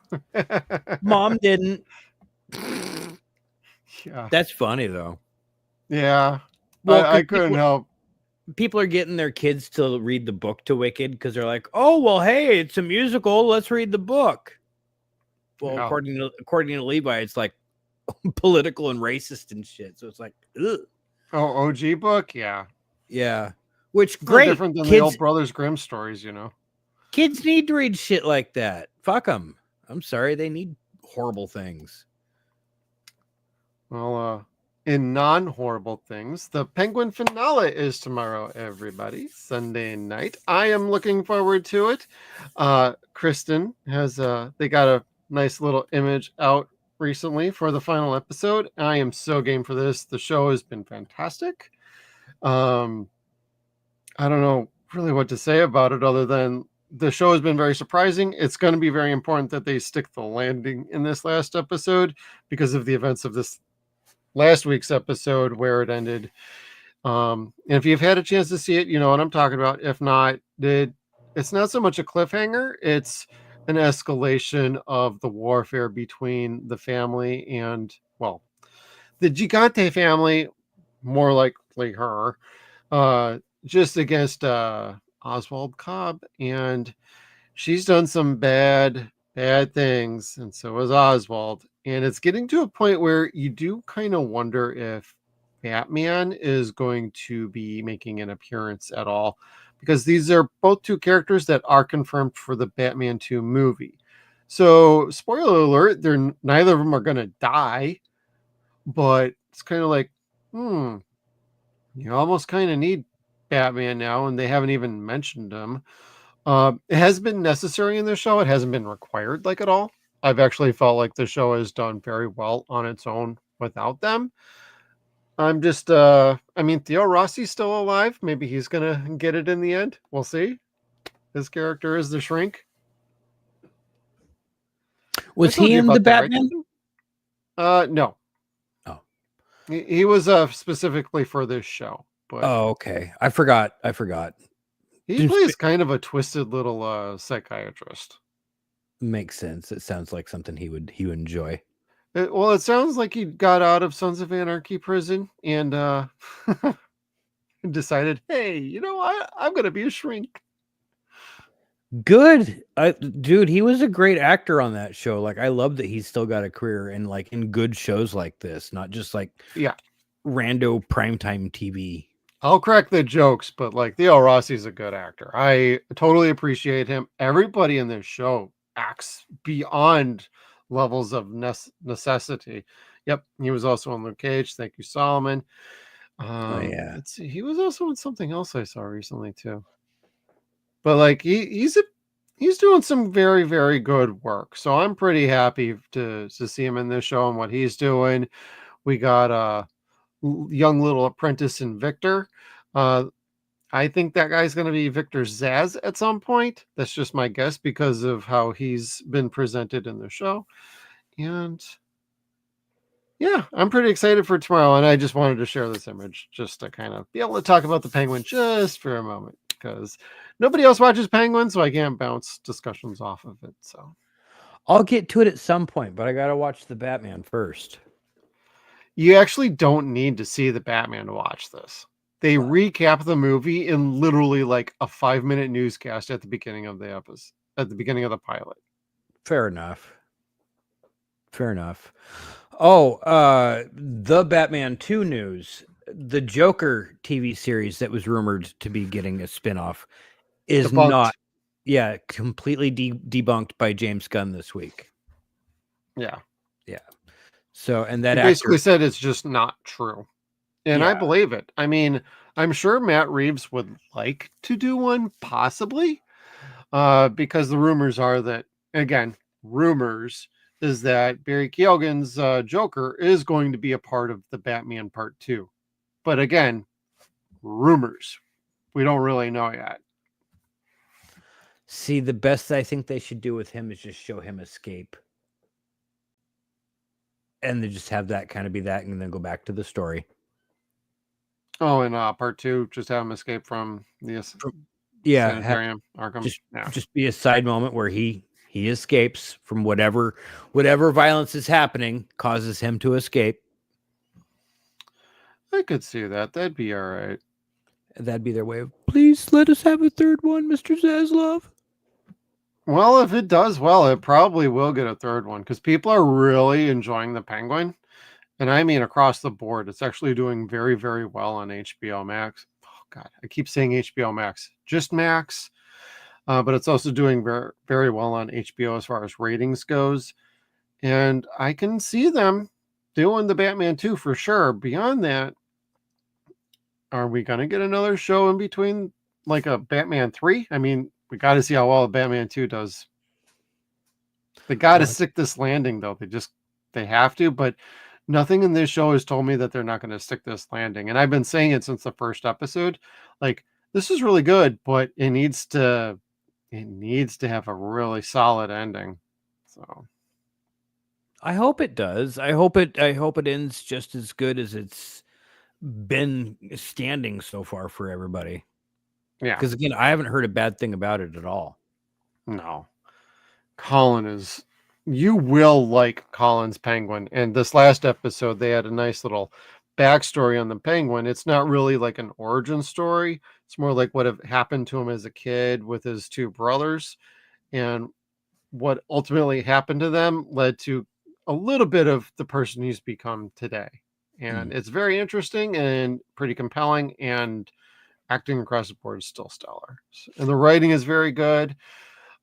S9: Mom didn't.
S8: Yeah.
S9: That's funny though.
S8: Yeah.
S9: Well,
S8: I couldn't help.
S9: People are getting their kids to read the book to Wicked because they're like, "Oh, well, hey, it's a musical. Let's read the book." Well,
S8: Yeah.
S9: according to Levi, it's like political and racist and shit. So it's like, ugh.
S8: Oh, OG book, yeah.
S9: Yeah. Which
S8: It's
S9: great.
S8: no different than
S9: Kids,
S8: the old Brothers Grimm stories,
S9: kids need to read shit like that. Fuck them. I'm sorry, they need horrible things.
S8: Well, in non-horrible things, the Penguin finale is tomorrow, everybody. Sunday night. I am looking forward to it. Kristen has they got a nice little image out recently for the final episode. I am so game for this. The show has been fantastic. I don't know really what to say about it other than the show has been very surprising. It's going to be very important that they stick the landing in this last episode because of the events of this last week's episode where it ended. And if you've had a chance to see it, you know what I'm talking about. If not, it's not so much a cliffhanger, it's an escalation of the warfare between the family and, well, the Gigante family, more likely her, just against Oswald Cobb. And she's done some bad things, and so has Oswald. And it's getting to a point where you do kind of wonder if Batman is going to be making an appearance at all, because these are both two characters that are confirmed for the Batman 2 movie. So, spoiler alert, they're neither of them are going to die, but it's kind of like, you almost kind of need Batman now, and they haven't even mentioned him. It has been necessary in the show. It hasn't been required like at all. I've actually felt like the show has done very well on its own without them. I'm just, I mean, Theo Rossi's still alive. Maybe he's gonna get it in the end. We'll see. His character is the Shrink.
S9: Was he in the Batman?
S8: No.
S9: Oh,
S8: he was specifically for this show. But
S9: okay. I forgot.
S8: He plays kind of a twisted little psychiatrist.
S9: Makes sense. It sounds like something he would enjoy.
S8: It sounds like he got out of Sons of Anarchy prison and decided, hey, I'm going to be a Shrink.
S9: Good. Dude, he was a great actor on that show. Like, I love that he's still got a career in good shows like this, not just like rando primetime TV.
S8: I'll crack the jokes, but like Theo Rossi's a good actor. I totally appreciate him. Everybody in this show acts beyond levels of necessity. Yep, he was also in Luke Cage. Thank you, Solomon. Let's see. He was also in something else I saw recently too. But like he's doing some very, very good work. So I'm pretty happy to see him in this show and what he's doing. We got young little apprentice in Victor. I think that guy's going to be Victor Zsasz at some point. That's just my guess because of how he's been presented in the show. And yeah, I'm pretty excited for tomorrow. And I just wanted to share this image just to kind of be able to talk about the Penguin just for a moment, because nobody else watches Penguin, so I can't bounce discussions off of it. So
S9: I'll get to it at some point, but I got to watch the Batman first.
S8: You actually don't need to see the Batman to watch this. They recap the movie in literally like a 5-minute newscast at the beginning of the episode, at the beginning of the pilot.
S9: Fair enough. Oh, the Batman 2 news. The Joker TV series that was rumored to be getting a spinoff is
S8: Debunked.
S9: Completely debunked by James Gunn this week.
S8: Yeah.
S9: So, and that
S8: he basically said it's just not true. And I believe it. I mean, I'm sure Matt Reeves would like to do one, possibly, because the rumors are that, again, is that Barry Keoghan's Joker is going to be a part of the Batman Part 2. But again, rumors. We don't really know yet.
S9: See, the best I think they should do with him is just show him escape. And then just have that kind of be that and then go back to the story.
S8: Oh, and Part 2, just have him escape from the
S9: sanitarium,
S8: Arkham.
S9: Just be a side moment where he escapes from whatever violence is happening, causes him to escape.
S8: I could see that. That'd be all right.
S9: That'd be their way of, please let us have a third one, Mr. Zaslav.
S8: Well, if it does well, it probably will get a third one because people are really enjoying the Penguin. And I mean across the board. It's actually doing very, very well on HBO Max. Oh, God. I keep saying HBO Max. Just Max. But it's also doing very, very well on HBO as far as ratings goes. And I can see them doing the Batman 2 for sure. Beyond that, are we going to get another show in between, like a Batman 3? I mean, we got to see how well Batman 2 does. They got to stick this landing, though. They have to, but nothing in this show has told me that they're not going to stick this landing. And I've been saying it since the first episode. Like, this is really good, but it needs to have a really solid ending. So
S9: I hope it does. I hope it ends just as good as it's been standing so far for everybody.
S8: Yeah.
S9: Because again, I haven't heard a bad thing about it at all.
S8: No. Colin is, you will like Colin's penguin. And this last episode, they had a nice little backstory on the penguin. It's not really like an origin story. It's more like what have happened to him as a kid with his two brothers, and what ultimately happened to them led to a little bit of the person he's become today. And it's very interesting and pretty compelling, and acting across the board is still stellar. And the writing is very good.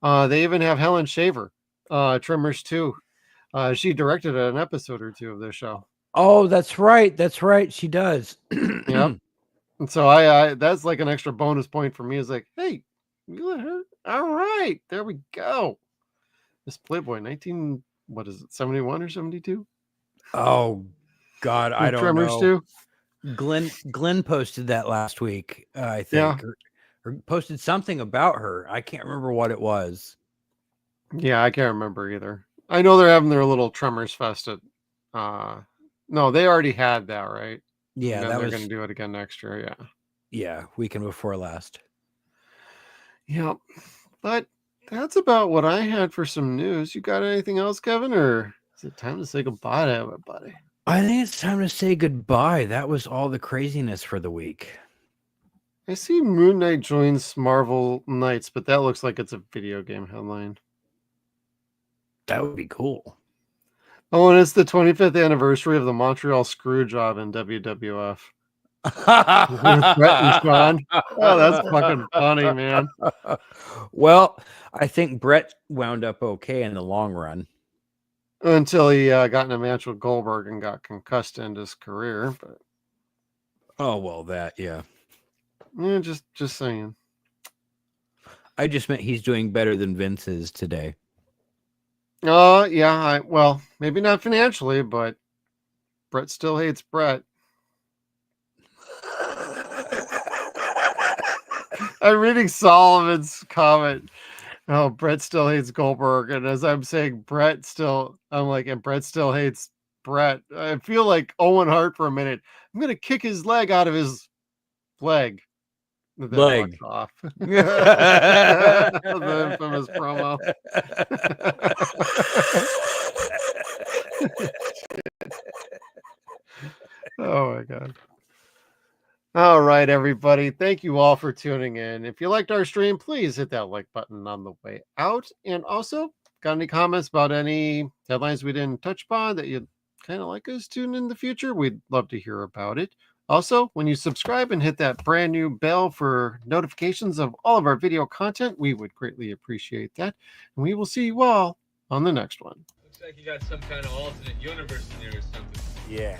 S8: They even have Helen Shaver, Tremors 2. She directed an episode or two of this show.
S9: Oh, that's right. That's right. She does.
S8: Yep. And so I that's like an extra bonus point for me. Is like, hey, you let her? All right, there we go. This Playboy, 19, what is it, 71 or 72?
S9: Oh God, I don't
S8: Tremors
S9: know.
S8: 2.
S9: Glenn posted that last week, I think, or posted something about her. I can't remember what it was.
S8: Yeah, I can't remember either. I know they're having their little Tremors Fest at no, they already had that, right?
S9: Yeah,
S8: and then
S9: that
S8: they're
S9: was
S8: gonna do it again next year. Yeah.
S9: Yeah, weekend before last.
S8: Yep. But that's about what I had for some news. You got anything else, Kevin, or is it time to say goodbye to everybody?
S9: I think it's time to say goodbye. That was all the craziness for the week.
S8: I see Moon Knight joins Marvel Knights, but that looks like it's a video game headline.
S9: That would be cool.
S8: Oh, and it's the 25th anniversary of the Montreal Screwjob in WWF. With Brett and Sean. Oh, that's fucking funny, man.
S9: Well, I think Brett wound up okay in the long run.
S8: Until he got in a match with Goldberg and got concussed in his career. But
S9: oh, well, that, yeah.
S8: Yeah, just saying.
S9: I just meant he's doing better than Vince is today.
S8: Yeah, well, maybe not financially, but Brett still hates Brett. I'm reading Solomon's comment. Oh, Brett still hates Goldberg. And as I'm saying, I'm like, and Brett still hates Brett. I feel like Owen Hart for a minute. I'm going to kick his leg out of his leg.
S9: Leg.
S8: Off. The infamous promo. Oh, my God. All right, everybody. Thank you all for tuning in. If you liked our stream, please hit that like button on the way out. And also, got any comments about any headlines we didn't touch upon that you'd kind of like us to in the future? We'd love to hear about it. Also, when you subscribe and hit that brand new bell for notifications of all of our video content, we would greatly appreciate that. And we will see you all on the next one.
S4: Looks like you got some kind of alternate universe in there or something.
S5: Yeah.